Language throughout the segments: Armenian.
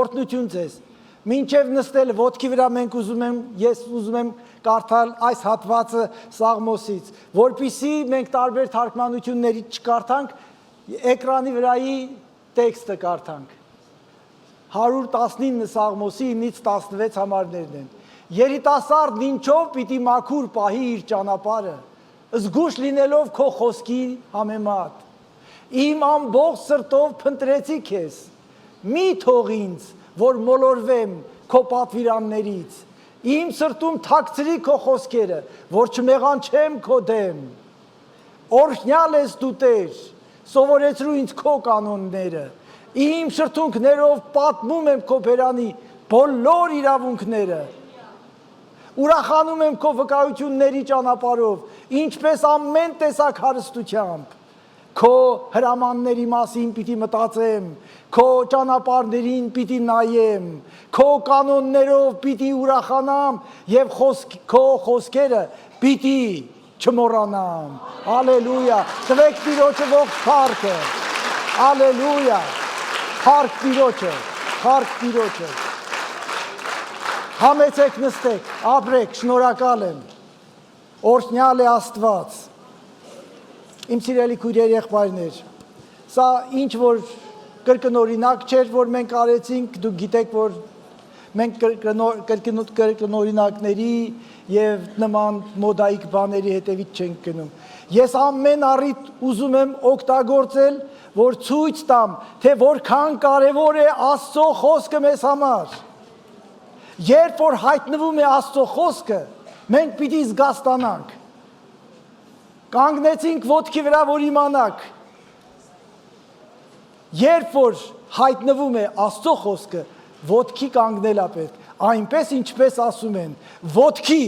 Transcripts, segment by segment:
օրհնություն ձեզ։ Մինչև նստել ոտքի վրա ես ուզում եմ կարդալ այս հատվածը Սաղմոսից, որպեսզի մենք տարբեր թարգմանություններից չկարդանք, էկրանի վրայի տեքստը կարդանք։ 119 Սաղմոսի 9-ից 16 համարներն են։ Երիտասարդն ինչով պիտի մաքուր պահի իր ճանապարհը, զգուշ լինելով քո խոսքի համեմատ։ Իմ ամբողջ սրտով փնտրեցի քեզ, մի թող ինձ, որ մոլորվեմ քո պատվիրաններից, իմ սրտում թաքցրի քո խոսքերը, որ չմեղանչեմ քո դեմ։ Օրհնյալ ես դու Տեր, սովորեցրու ինձ քո կանոնները, իմ շրթունքներով պատմում եմ քո բերանի բոլոր իրավունքները, ուրախանում եմ քո վկայությունների ճանապարհով, ինչպես ամեն տեսակ հարստությամբ, քո հրամանների մասին պիտի մտածեմ, քո ճանապարհներին պիտի նայեմ, քո կանոններով պիտի ուրախանամ եւ քո խոսքերը պիտի չմոռանամ։ Հալելույա, տվեք Տիրոջը ողջ փառքը։ Հալելույա, փառք Տիրոջը, փառք Տիրոջը։ Համեցեք նստեք, ապրեք, շնորհակալ եմ։ Օրհնյալ է Աստված։ Իմ սիրելի քույրեր, եղբայրներ, սա ինչ որ կրկնօրինակ չէր, որ մենք արեցինք, դուք գիտեք, որ մենք կրկնօրինակների եւ նման մոդայիկ բաների հետևից չենք գնում։ Ես ամեն առիթ ուզում եմ օգտագործել, որ ցույց տամ, թե որքան կարևոր է Աստծո խոսքը մեզ համար։ Երբ որ հայտնվում է Աստծո խոսքը, մենք պիտի զգաստանանք։ Կանգնեցինք ոտքի վրա, որ իմանանք։ Երբ որ հայտնվում է Աստծո խոսքը, ոտքի կանգնել է պետք, այնպես ինչպես ասում են, ոտքի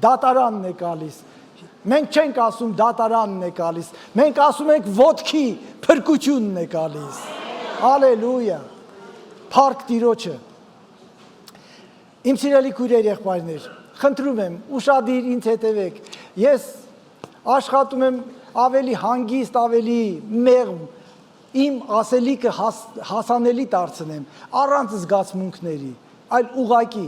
դատարանն է գալիս։ Մենք չենք ասում դատարանն է գալիս, մենք ասում ենք ոտքի փրկությունն է գալիս։ Հալելույա։ Փառք Տիրոջը։ Իմ սիրելի քույրեր, եղբայրներ, խնդրում եմ, ուշադիր ինձ հետևեք։ Ես աշխատում եմ ավելի հանգիստ, ավելի մեղմ, իմ ասելիքը հասանելի դարձնեմ, առանց զգացմունքների, այլ ուղղակի։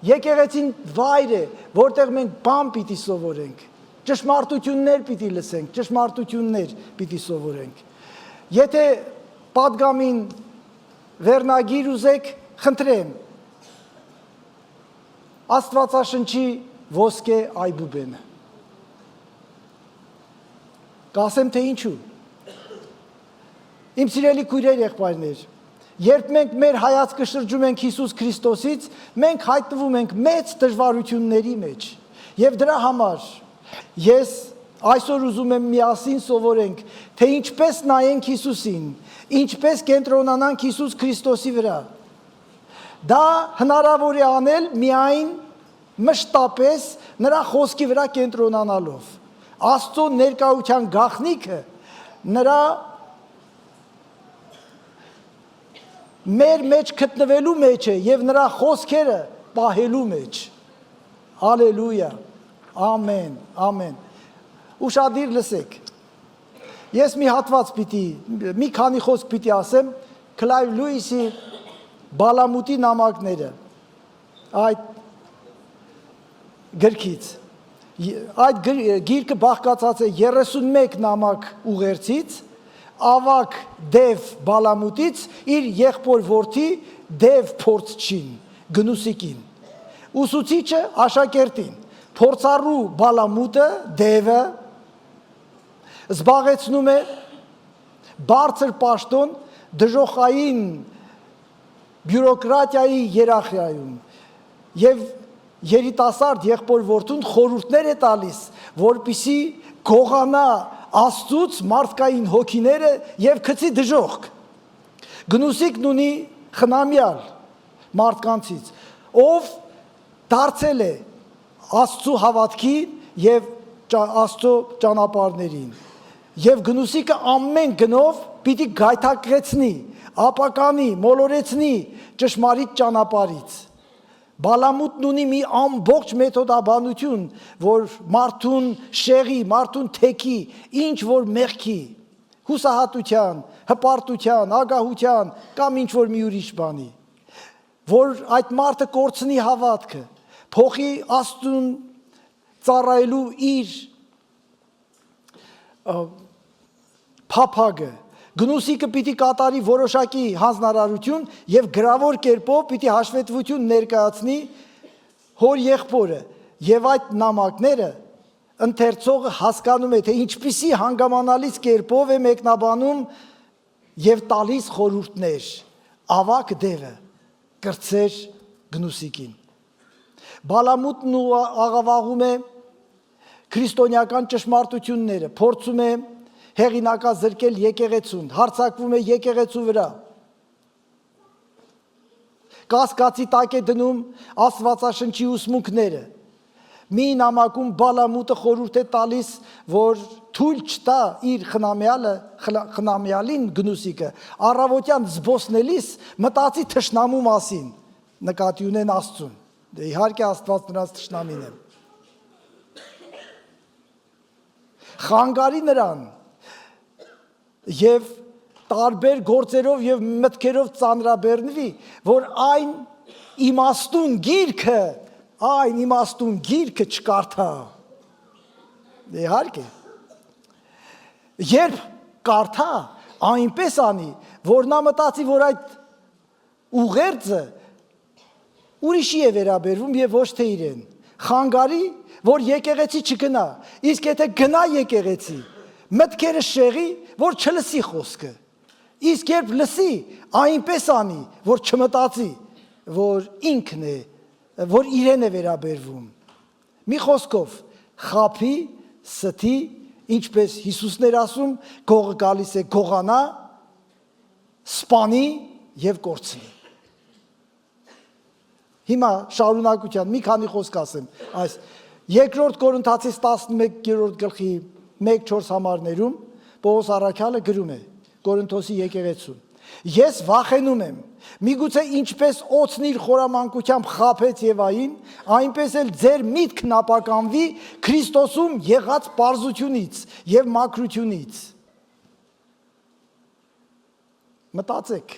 Եկեղեցին վայր է, որտեղ մենք բան պիտի սովորենք, ճշմարտություններ պիտի լսենք, ճշմարտություններ պիտի սովորենք։ Եթե պատգամին վերնագիր ուզեք, խնդրեմ, Աստվածաշնչի ոսկե այբուբենը։ Կասեմ, թե ինչու։ Իմ սիրելի քույրեր, եղբայրներ, երբ մենք մեր հայացքը շրջում ենք Հիսուս Քրիստոսից, մենք հայտնվում ենք մեծ դժվարությունների մեջ։ Եվ դրա համար ես այսօր ուզում եմ միասին սովորենք, թե ինչպես նայենք Հիսուսին, ինչպես կենտրոնանանք Հիսուս Քրիստոսի վրա։ Դա հնարավոր է անել միայն մշտապես նրա խոսքի վրա կենտրոնանալով։ Աստծո ներկայության գաղտնիքը նրա մեր մեջ գտնվելու մեջ է եւ նրա խոսքերը պահելու մեջ։ Հալելույա։ Ամեն, ամեն։ Ուշադիր լսեք։ Ես մի հատված մի քանի խոսք պիտի ասեմ Քլայվ Լուիսի Բալամուտի նամակները այդ գրքից։ Այդ գիրքը բաղկացած է 31 նամակ ուղերձից, ավակ Դև Բալամուտից իր եղբոր որդի Դև Փորձչին, Գնուսիկին։ Ուսուցիչը աշակերտին, փորձառու Բալամուտը Դևը զբաղեցնում է բարձր պաշտոն դժոխային բյուրոկրատիայի երախայում եւ երիտասարդ եղբոր որդուն խորհուրդներ է տալիս, որպիսի գողանա Աստծուց մարդկային հոգիները եւ գցի դժոխք։ Գնուսիկն ունի խնամյալ մարդկանցից, ով դարձել է Աստծո հավատքին եւ Աստծո ճանապարհներին։ Եւ Գնուսիկը ամեն գնով պիտի գայթակղեցնի, ապականի, մոլորեցնի ճշմարիտ ճանապարհից։ Բալամուտն ունի մի ամբողջ մեթոդաբանություն, որ մարդուն շեղի, մարդուն թեքի, ինչ որ մեղքի, հուսահատության, հպարտության, ագահության կամ ինչ որ մի ուրիշ բանի։ որ այդ մարդը կորցնի հավատքը, փոխի Աստծուն ծառայելու իր փափագը, Գնուսիկը պիտի կատարի որոշակի հանձնարարություն եւ գրավոր կերպով պիտի հաշվետվություն ներկայացնի հոր եղբորը եւ այդ նամակները ընթերցողը հասկանում է թե ինչպիսի հանգամանալից կերպով է մեկնաբանում եւ տալիս խորհուրդներ ավակ դեղը կրծեր Գնուսիկին Բալամուտն ու աղավաղում է քրիստոնեական ճշմարտությունները փորձում է հեղինակազրկել եկեղեցուն, հարցակվում է եկեղեցու վրա։ Կասկածի տակ է դնում Աստվածաշնչի ուսմունքները։ Մի նամակում Բալամուտը խորհուրդ է տալիս, որ թույլ չտա իր խնամյալին Գնուսիկը առավոտյան զբոսնելիս մտածի թշնամու մասին, նկատի ունեն Աստծուն։ Դե իհարկե Աստված նրանց թշնամին է։ Խանգարի նրան եւ տարբեր գործերով եւ մտքերով ծանրաբեռնվի, որ այն իմաստուն գիրքը չկարդա։ Իհարկե։ Երբ կարդա, այնպես անի, որ նա մտածի, որ այդ ուղերձը ուրիշի է վերաբերվում եւ ոչ թե իրեն։ Խանգարի, որ եկեղեցի չգնա, իսկ եթե գնա եկեղեցի, մտքերը շեղի, որ չլսի խոսքը, իսկ երբ լսի, այնպես անի, որ չմտածի, որ ինքն է, որ իրեն է վերաբերվում։ Մի խոսքով, խափի, ստի, ինչպես Հիսուսն էր ասում, գողը գալիս է գողանա, սպանի եւ կորցնի։ Հիմա շարունակության մի քանի խոսք ասեմ, այս Երկրորդ Կորինթացիս 11-րդ գլխի 1-4 համարներում Պողոս առաքյալը գրում է Կորինթոսի եկեղեցուն. Ես վախենում եմ, միգուցե ինչպես օծն իր խորամանկությամբ խաբեց Եվային, այնպես էլ ձեր միտքն ապականվի Քրիստոսում եղած պարզությունից եւ մաքրությունից։ Մտածեք,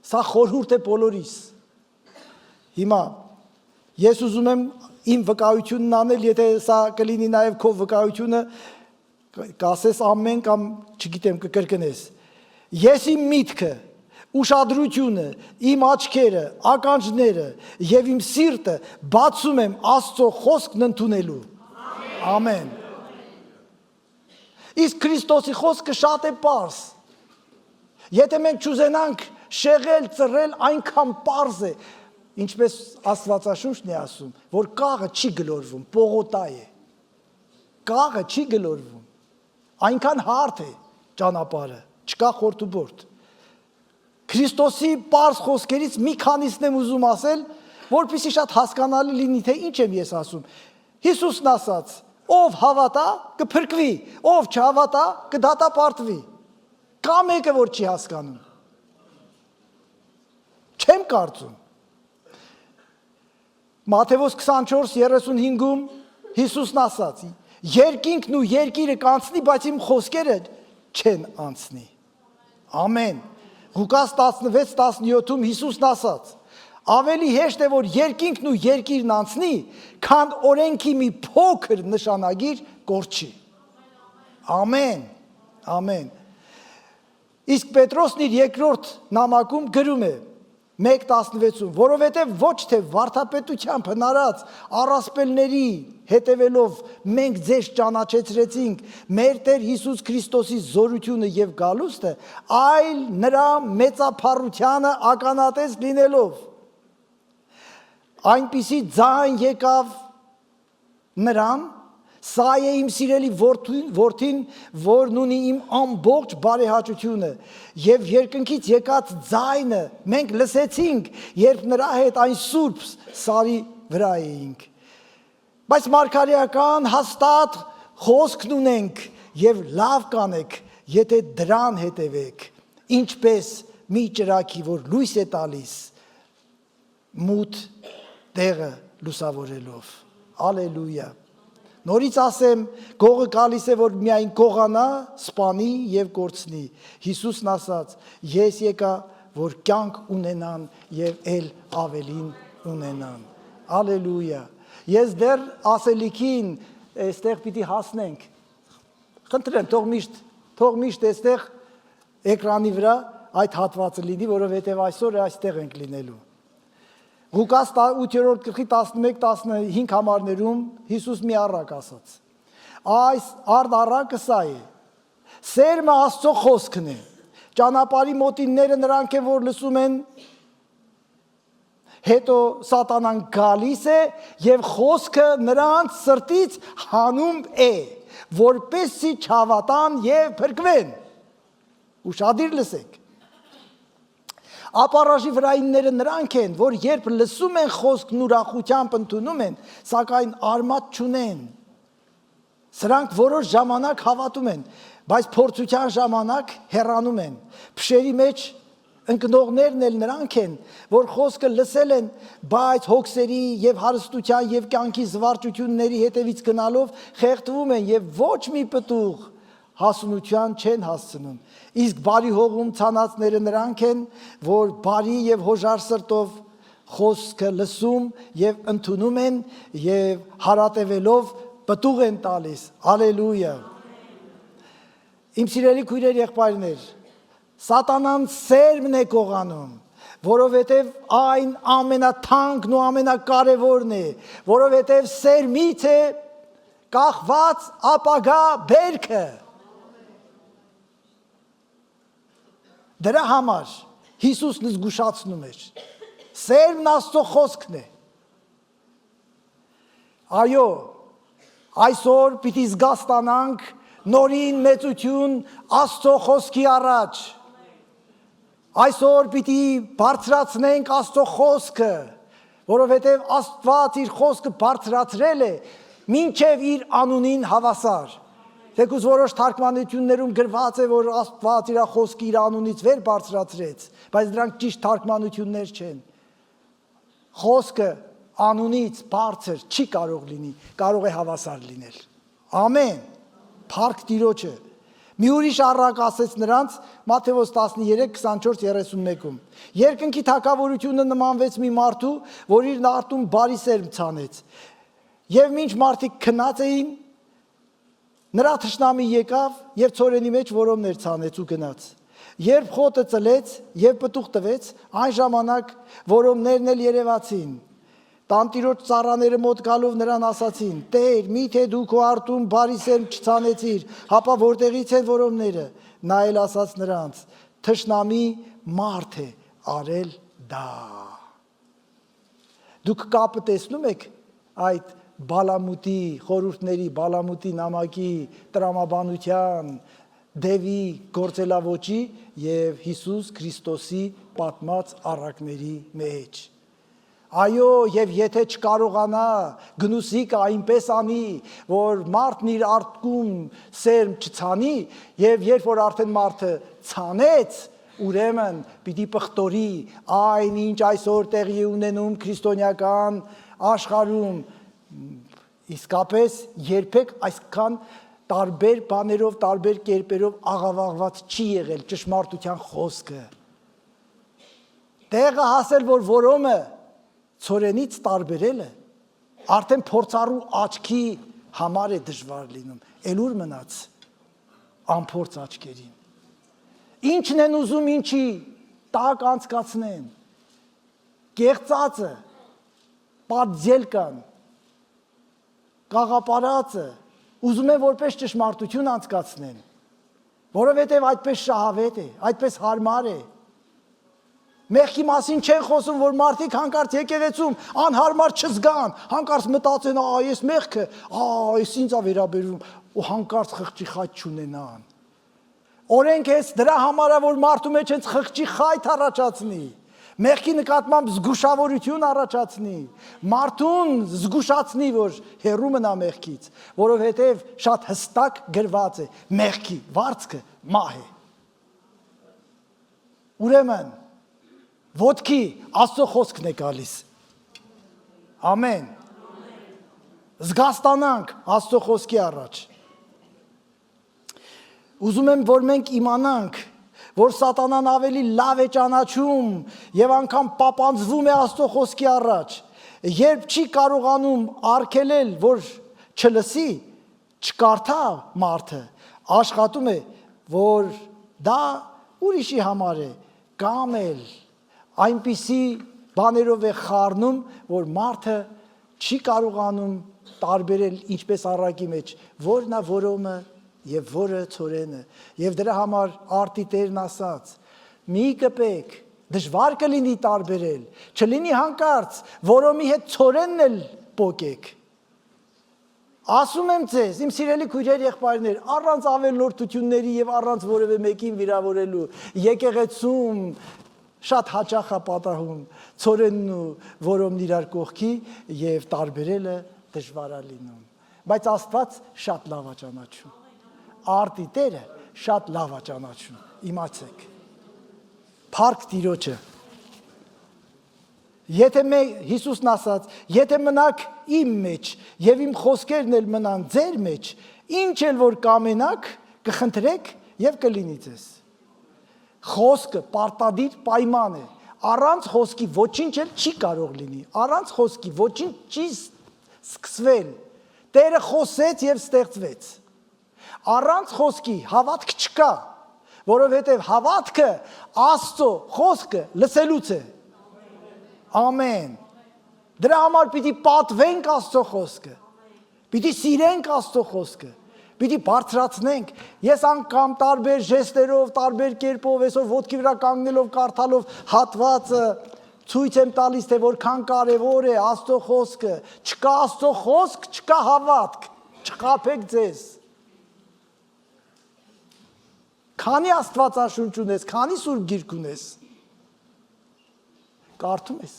սա խորհուրդ է բոլորիս։ Հիմա ես ուզում եմ իմ վկայությունն անել, եթե սա կլինի նաև քո վկայությունը, կասես ամեն կամ չգիտեմ կկրկնես։ Ես իմ միտքը, ուշադրությունը, իմ աչքերը, ականջները եւ իմ սիրտը բացում եմ Աստծո խոսքն ընդունելու։ Ամեն։ Իսկ Քրիստոսի խոսքը շատ է պարզ։ Եթե մենք չուզենանք շեղել, ծռել, այնքան պարզ է, ինչպես Աստվածաշունչն է ասում, որ կաղը չի գլորվում, պողոտա է։ Կաղը չի գլորվում, այնքան հարթ է ճանապարհը, չկա խորտուբորտ։ Քրիստոսի պարզ խոսքերից մի քանիսն եմ ուզում ասել, որպեսզի շատ հասկանալի լինի, թե ինչ եմ ես ասում։ Հիսուսն ասաց. ով հավատա, կփրկվի, ով չհավատա, կդատապարտվի։ Կա մեկը, որ չի հասկանում։ Չեմ կարծում։ Մատթեոս 24:35-ում Հիսուսն ասաց. երկինքն ու երկիրը կանցնի, բայց իմ խոսքերը չեն անցնի։ Ամեն։ Ղուկաս 16:17-ում Հիսուսն ասաց. ավելի հեշտ է, որ երկինքն ու երկիրն անցնի, քան օրենքի մի փոքր նշանագիր կորչի։ Ամեն։ Ամեն։ Իսկ Պետրոսն իր երկրորդ նամակում գրում է 1:16-ում, որովհետև ոչ թե վարդապետությամբ հնարած առասպելների հետևելով մենք ձեզ ճանաչեցրեցինք մեր Տեր Հիսուս Քրիստոսի զորությունը եւ գալուստը, այլ նրա մեծափառությանը ականատես լինելով։ Այնպիսի ձայն եկավ նրան, սա է իմ սիրելի որդին, որն ունի իմ ամբողջ բարեհաճությունը եւ երկնքից եկած ձայնը մենք լսեցինք, երբ նրա հետ այն սուրբ սարի վրա էինք։ Բայց մարգարեական հաստատ խոսքն ունենք եւ լավ կանեք, եթե դրան հետևեք, ինչպես մի ճրագի, որ լույս է տալիս մութ տեղը լուսավորելով։ Ալելույա։ Նորից ասեմ, գողը գալիս է, որ միայն գողանա, սպանի եւ կորցնի։ Հիսուսն ասաց. ես եկա, որ կյանք ունենան եւ էլ ավելին ունենան։ Ալելույա։ Ես դեռ ասելիքին այստեղ պիտի հասնենք։ Խնդրեմ, թող միշտ այստեղ էկրանի վրա այդ հատվածը լինի, որովհետև այսօր այստեղ ենք լինելու։ Ղուկաս 8-րդ գլխի 11-15 համարներում Հիսուս մի առակ ասաց։ Այս առակը սա է։ Սերմը Աստծո խոսքն է։ Ճանապարհի մոտինները նրանք են, որ լսում են, հետո սատանան գալիս է եւ խոսքը նրանց սրտից հանում է, որպեսզի չհավատան եւ փրկվեն։ Ուշադիր լսեք։ Ապառաժի վրայինները նրանք են, որ երբ լսում են խոսքն ուրախությամբ ընդունում են, սակայն արմատ չունեն։ Սրանք որոշ ժամանակ հավատում են, բայց փորձության ժամանակ հեռանում են։ Փշերի մեջ ընկնողներն էլ նրանք են, որ խոսքը լսել են, բայց հոգսերի եւ հարստության եւ կյանքի զվարճությունների հետևից գնալով խեղդվում են եւ ոչ մի պտուղ հասունության չեն հասցնում։ Իսկ բարի հողում ցանածները նրանք են, որ բարի եւ հոժար սրտով խոսքը լսում եւ ընդունում են եւ հարատևելով պտուղ են տալիս։ Ալելույա։ Իմ սիրելի քույրեր, եղբայրներ, սատանան սերմն է կողանում, որովհետև այն ամենաթանկն ու ամենակարևորն է, որովհետև սերմից է կախված ապագա բերքը։ Դրա համար Հիսուսն զգուշացնում էր, սերմն Աստծո խոսքն է։ Այո, այսօր պիտի զգաստանանք նորին մեծություն Աստծո խոսքի առաջ։ Այսօր պիտի բարձրացնենք Աստծո խոսքը, որովհետև Աստված իր խոսքը բարձրացրել է մինչև իր անունին հավասար։ Թեկուզ որոշ թարգմանություններում գրված է, որ Աստված իր խոսքը իր անունից վեր բարձրացրեց, բայց դրանք ճիշտ թարգմանություններ չեն։ Խոսքը անունից բարձր չի կարող լինի, կարող է հավասար լինել։ Ամեն։ Փառք Տիրոջը։ Մի ուրիշ առակ ասեց նրանց Մատթեոս 13:24-31-ում։ Երկնքի թագավորությունը նմանվեց մի մարդու, որ իր նարտում բարի սերմ ցանեց։ Եվ մինչ մարդիկ քնած էին, նրա թշնամի եկավ եւ ցորենի մեջ որոմներ ցանեց ու գնաց։ Երբ խոտը ծլեց եւ պտուղ տվեց, այն ժամանակ որոմներն էլ երևացին։ Տանտիրոջ ծառաները մոտ գալով նրան ասացին. «Տեր, միթե դու քո արտում բարի սերմ չցանեցիր, հապա որտեղից են որոմները»։ Նա էլ ասաց նրանց. «Թշնամի մարդ է արել դա»։ Դուք կապը տեսնում եք այդ Բալամուտի խորհուրդների, Բալամուտի նամակի տրամաբանության, Դևի գործելավոճի եւ Հիսուս Քրիստոսի պատմած առակների մեջ։ Այո, եւ եթե չկարողանա գնուսիկը այնպես անի, որ մարդն իր արտքում սերմ չցանի, եւ երբ որ արդեն մարդը ցանեց, ուրեմն պիտի պղտորի այն, ինչ այսօր տեղի ունենում քրիստոնեական աշխարհում, իսկապես երբեք այսքան տարբեր բաներով, տարբեր կերպերով աղավաղված չի եղել ճշմարտության խոսքը։ Տեղը հասել, որ որոմը ցորենից տարբերելը արդեն փորձառու աչքի համար է դժվար լինում, ելուր մնաց անփորձ աչքերին։ Ինչն են ուզում ինչի տակ անցկացնեն, կեղծածը, պատձելկան, կաղապարածը, ուզում են որպես ճշմարտություն անցկացնեն, որովհետև այդպես շահավետ է, այդպես հարմար է։ Մեղքի մասին չեն խոսում, որ մարդիկ հանկարծ եկեղեցում անհարմար չզգան, հանկարծ մտածեն, այս մեղքը, այս ինձ է վերաբերվում, ու հանկարծ խղճի խայտ չունենան։ Օրենք ես դրա համար է, որ մարդու մեջ հենց խղճի խայտ առաջացնի, մեղքի նկատմամբ զգուշավորություն առաջացնի, մարդուն զգուշացնի, որ հեռու մնա մեղքից, որովհետև շատ հստակ գրված է, մեղքի վարձքը մահ է։ Ուրեմն ոտքի Աստծո խոսքն է գալիս։ Ամեն։ Զգաստանանք Աստծո խոսքի առաջ։ Ուզում եմ, որ մենք իմանանք, որ սատանան ավելի լավ է ճանաչում եւ անգամ պապանձվում է Աստծո խոսքի առաջ, երբ չի կարողանում արգելել, որ չլսի, չկարդա մարդը, աշխատում է, որ դա ուրիշի համար է, կամ էլ այնպիսի բաներով է խառնում, որ մարդը չի կարողանում տարբերել ինչպես առակի մեջ, որն է որոմը եւ որը ծորենը, եւ դրա համար արտի Տերն ասաց. մի կպեք, դժվար կլինի տարբերել, չլինի հանկարծ, որոմի հետ ծորենն էլ պոկեք։ Ասում եմ ձեզ, իմ սիրելի քույրեր, եղբայրներ, առանց ավելորդությունների եւ առանց որևէ մեկին վիրավորելու, եկեղեցում շատ հաճախ է պատահում ծորենն ու որոմն իրար կողքի եւ տարբերելը դժվար է լինում, բայց Աստված շատ լավ է ճանաչում, արտի Տերը շատ լավ է ճանաչում, իմացեք, փառք Տիրոջը, եթե Հիսուսն ասաց, եթե մնաք իմ մեջ եւ իմ խոսքերն էլ մնան ձեր մեջ, ինչ էլ որ կամենաք, կխնդրեք եւ կլինի ձեզ, խոսքը պարտադիր պայման է, առանց խոսքի ոչինչ էլ չի կարող լինի, առանց խոսքի ոչինչ չի սկսվել, Տերը խոսեց և ստեղծվեց, առանց խոսքի հավատք չկա, որովհետև հավատքը Աստծո խոսքը լսելուց է, ամեն, դրա համար պիտի պատվենք Աստծո խոսքը, պիտի սիրենք Աստծո խոսքը, պիտի բարձրացնենք, ես անգամ տարբեր ժեստերով, տարբեր կերպով, այսօր ոտքի վրա կանգնելով, կարդալով հատվածը, ցույց եմ տալիս, թե որքան կարևոր է Աստծո խոսքը, չկա Աստծո խոսք, չկա հավատք, չխաբեք ձեզ։ Քանի Աստվածաշունչ ունես, քանի Սուրբ Գիրք ունես։ Կարդում ես։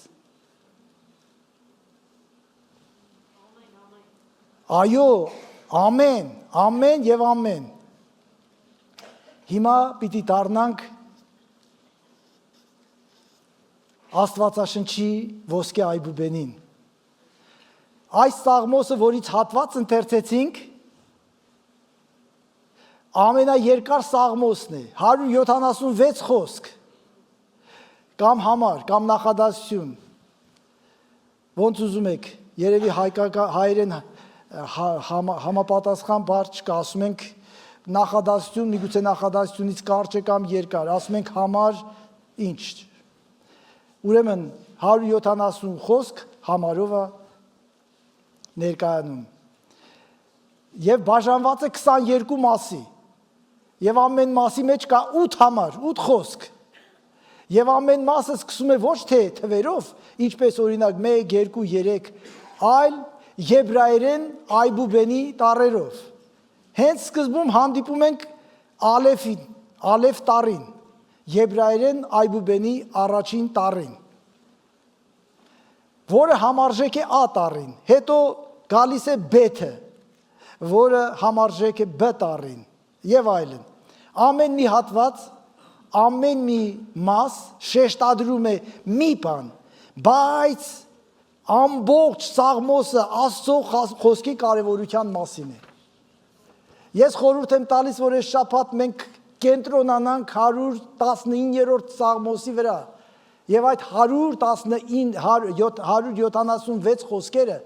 Այո, ամեն, ամեն եւ ամեն։ Հիմա պիտի դառնանք Աստվածաշնչի ոսկե այբուբենին։ Այս Սաղմոսը, որից հատված ընթերցեցինք, ամենաերկար Սաղմոսն է, 176 խոսք, կամ համար, կամ նախադասություն, ոնց ուզում եք, երևի հայերեն համապատասխան բառ չկա, ասում ենք նախադասություն, միգուցե նախադասությունից կարճ է կամ երկար, ասում ենք համար ինչ, ուրեմն 170 խոսք համարով է ներկայանում և բաժանված է 22 մասի և ամեն մասի մեջ կա 8 համար, 8 խոսք և ամեն մասը սկսում է ոչ թե թվերով, ինչպես օրինակ 1, 2, 3, այլ եբրայերեն այբուբենի տառերով։ Հենց սկզբում հանդիպում ենք ալեֆին, ալեֆ տառին, եբրայերեն այբուբենի առաջին տառին, որը համարժեք է ա տառին, հետո գալիս է բեթը, որը համարժեք է բ տառին և այլն։ Ամեն մի հատված, ամեն մի մաս շեշտադրում է մի բան, բայց ամբողջ Սաղմոսը Աստծո խոսքի կարևորության մասին է։ Ես խորհուրդ եմ տալիս, որ այս շաբաթ մենք կենտրոնանանք 119-րդ Սաղմոսի վրա և այդ 176 խոսքերը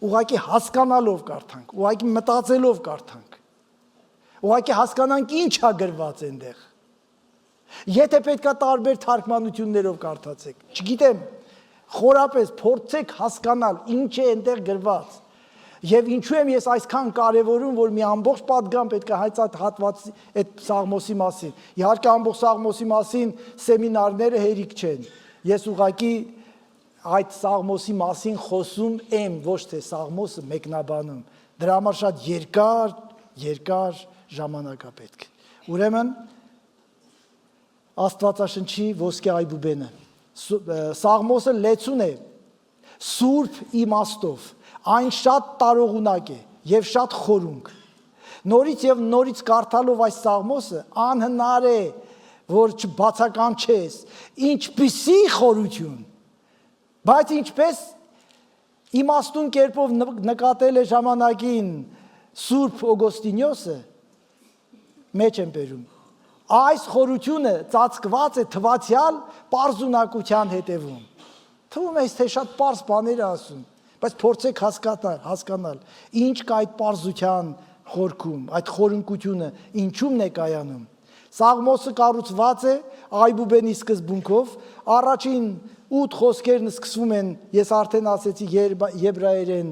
ուղղակի հասկանալով կարդանք, ուղղակի մտածելով կարդանք, ուղղակի հասկանանք ինչ է գրված այնտեղ։ Եթե պետքա տարբեր թարգմանություններով կարդացեք, չգիտեմ, խորապես փորձեք հասկանալ ինչ է այնտեղ գրված եւ ինչու եմ ես այսքան կարեւորում, որ մի ամբողջ պատգամ պետք է հայց այդ հատվածի այդ Սաղմոսի մասին։ Իհարկե ամբողջ Սաղմոսի մասին սեմինարները հերիք չեն։ Ես ուղղակի այդ Սաղմոսի մասին խոսում եմ, ոչ թե Սաղմոսը մեկնաբանում։ Դրա համար շատ երկար ժամանակ է պետք։ Ուրեմն Աստվածաշնչի ոսկե այբուբենը Սաղմոսը լեցուն է սուրբ իմաստով, այն շատ տարողունակ է և շատ խորունկ։ Նորից և նորից կարդալով այս Սաղմոսը անհնար է, որ չբացականչես, ինչպիսի խորություն, բայց ինչպես իմաստուն կերպով նկատել է ժամանակին Սուրբ Օգոստինիոսը, մեջ եմ բերում, Այս խորությունը ծածկված է թվացյալ պարզունակության հետևում։ Թվում է, թե շատ պարզ բաներ ասում, բայց փորձեք հասկանալ, ինչ կա այդ պարզության խորքում, այդ խորունկությունը ինչումն է կայանում։ Սաղմոսը կառուցված է Այբուբենի սկզբունքով, առաջին 8 խոսքերն սկսվում են, ես արդեն ասեցի եբրայերեն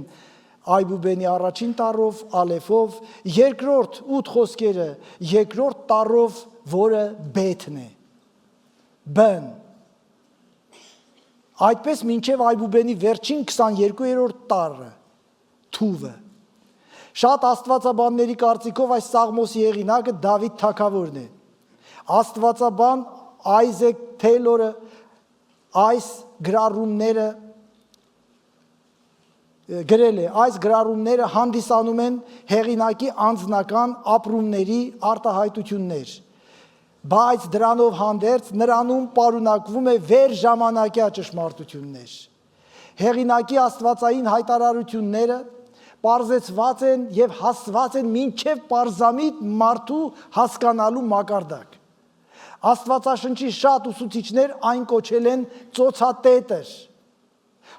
Այբուբենի առաջին տառով, ալեֆով, երկրորդ 8 խոսքերը երկրորդ տառով, որը բեթն է, բն։ Այդպես մինչև Այբուբենի վերջին 22-րդ տառը, թուվը։ Շատ աստվածաբանների կարծիքով այս Սաղմոսի հեղինակը Դավիթ թագավորն է։ Աստվածաբան Այզեք Թեյլորը այս գրառումները գրել է, այս գրառումները հանդիսանում են հեղինակի անձնական ապրումների արտահայտություններ, բայց դրանով հանդերձ նրանում պարունակվում է վերժամանակյա ճշմարտություններ։ Հեղինակի աստվածային հայտարարությունները պարզեցված են և հասցված են մինչև պարզամիտ մարդու հասկանալու մակարդակ։ Աստվածաշնչի շատ ուսուցիչներ այն կոչել են ծոցատետր,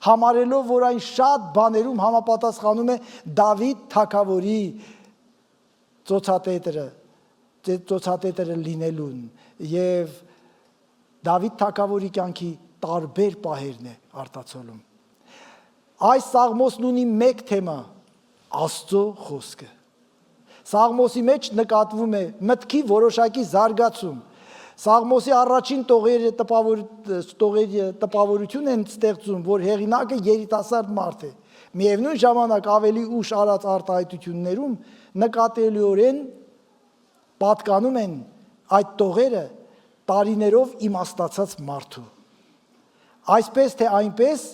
համարելով, որ այն շատ բաներում համապատասխանում է Դավիթ թագավորի ծոցատետրը լինելուն և Դավիթ թագավորի կյանքի տարբեր պահերն է արտացոլում։ Այս Սաղմոսն ունի մեկ թեմա՝ Աստծո խոսքը։ Սաղմոսի մեջ նկատվում է մտքի որոշակի զարգացում։ Սաղմոսի առաջին տողերը տպավորություն են ստեղծում, որ հեղինակը երիտասարդ մարդ է։ Միևնույն ժամանակ ավելի ուշ արած արտահայտություններում նկատելիորեն պատկանում են այդ տողերը տարիներով իմաստացած մարդու։ Այսպես թե այնպես,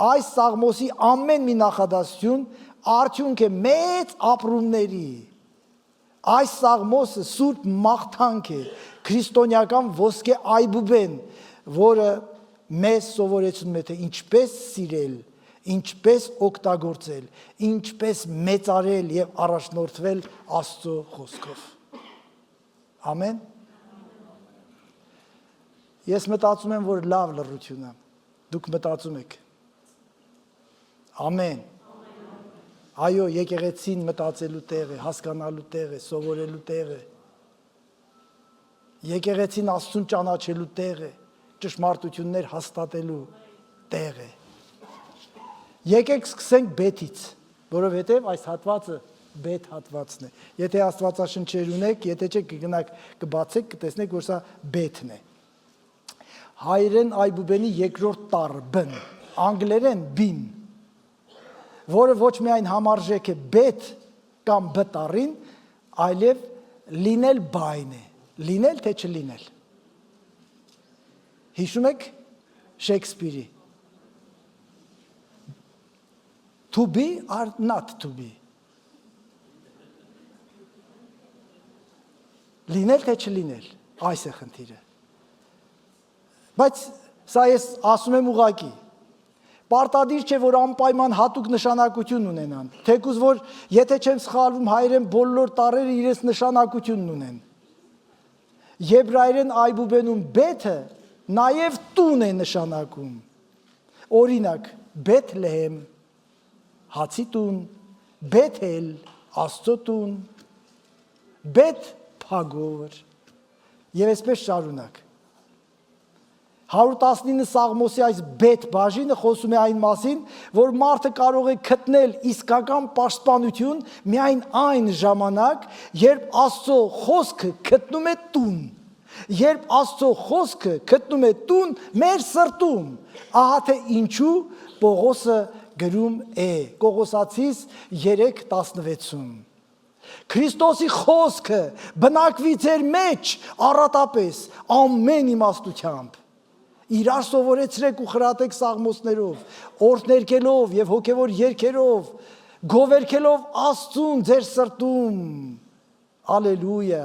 այս Սաղմոսի ամեն մի նախադասություն արդյունք է մեծ ապրումների։ Այս Սաղմոսը սուրբ մաղթանք է, քրիստոնեական ոսկե Այբուբեն, որը մեզ սովորեցնում է, թե ինչպես սիրել, ինչպես օգտագործել, ինչպես մեծարել և առաջնորդվել Աստծո խոսքով։ Ամեն։ Ես մտածում եմ, որ լավ լռություն է, դուք մտածում եք։ Ամեն։ Այո, եկեղեցին մտածելու տեղ է, հասկանալու տեղ է, սովորելու տեղ է։ Եկեղեցին Աստծուն ճանաչելու տեղ է, ճշմարտություններ հաստատելու տեղ է։ Եկեք սկսենք բեթից, որովհետև այս հատվածը բեթ հատվածն է։ Եթե աստվածաշնչեր ունեք, եթե չէ կգնաք կբացեք, կտեսնեք, որ սա բեթն է։ Հայերեն Այբուբենի երկրորդ տառը, բն, անգլերեն բին, որը ոչ միայն համարժեք է բեթ կամ բտառին, այլև լինել բայն է, լինել թե չլինել։ Հիշում եք Շեքսպիրի To be or not to be։ Լինել թե չլինել, այս է խնդիրը։ Բայց սա ես ասում եմ ուղղակի։ Պարտադիր չէ, որ անպայման հատուկ նշանակություն ունենան, թեկուզ որ եթե չեմ սխալվում հայերեն բոլոր տառերը իրենց նշանակությունն ունեն։ Եբրայերեն Այբուբենում բեթը նաև տուն է նշանակում։ Օրինակ, Բեթլեհեմ, հացի տուն, Բեթել, Աստծո տուն, Բեթ Փագոր, և այսպես շարունակ։ 119 Սաղմոսի այս բեթ բաժինը խոսում է այն մասին, որ մարդը կարող է գտնել իսկական պաշտպանություն միայն այն ժամանակ, երբ Աստծո խոսքը գտնում է տուն, երբ Աստծո խոսքը գտնում է տուն մեր սրտում, ահա թե ինչու Պողոսը գրում է Կողոսացիս 3:16-ում։ Քրիստոսի խոսքը բնակվի ձեր մեջ առատապես ամեն իմաստությամբ։ Իրար սովորեցրեք ու խրատեք սաղմոսներով, օրհներգելով և հոգևոր երգերով, գովերգելով Աստծուն ձեր սրտում։ Ալելույա։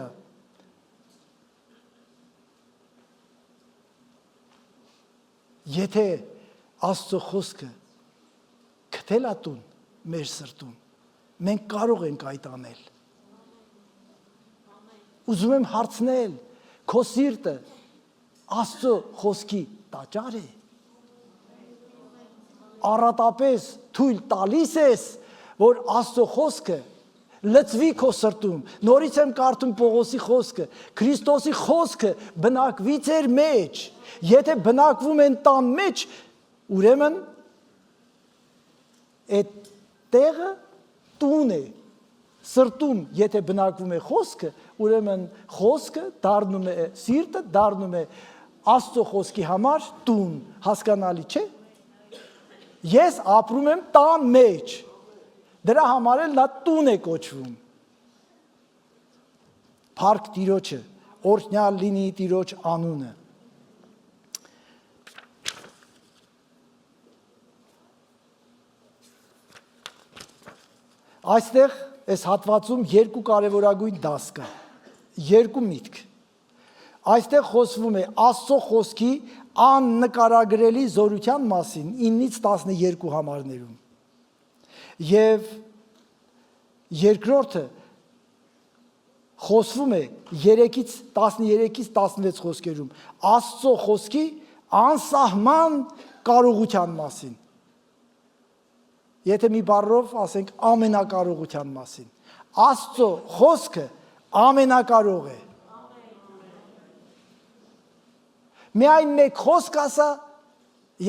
Եթե Աստծո խոսքը գտել է տուն մեր սրտում, մենք կարող ենք այդ անել։ Ուզում եմ հարցնել, քո սիրտը Աստծո խոսքի տաճար է։ Առատապես թույլ տալիս ես, որ Աստծո խոսքը լծվի քո սրտում։ Նորից եմ կարդում Պողոսի խոսքը, Քրիստոսի խոսքը բնակվի ձեր մեջ։ Եթե բնակվում են տան մեջ, ուրեմն այդ տեղը տուն է։ Սրտում եթե բնակվում է խոսքը, ուրեմն խոսքը դառնում է, սիրտը դառնում է Աստծո խոսքի համար տուն, հասկանալի չէ։ Ես ապրում եմ տան մեջ, դրա համար էլ նա տուն է կոչվում։ Փառք Տիրոջը, օրհնյալ լինի Տիրոջ անունը։ Այստեղ այս հատվածում երկու կարևորագույն դաս կա, երկու միտք։ Այստեղ խոսվում է Աստծո խոսքի աննկարագրելի զորության մասին 9-ից 12 համարներում։ Եվ երկրորդը խոսվում է 3-ից 16 խոսքերում Աստծո խոսքի անսահման կարողության մասին։ Եթե մի բառով ասենք ամենակարողության մասին։ Աստծո խոսքը ամենակարող է։ Միայն մեկ խոսք ասա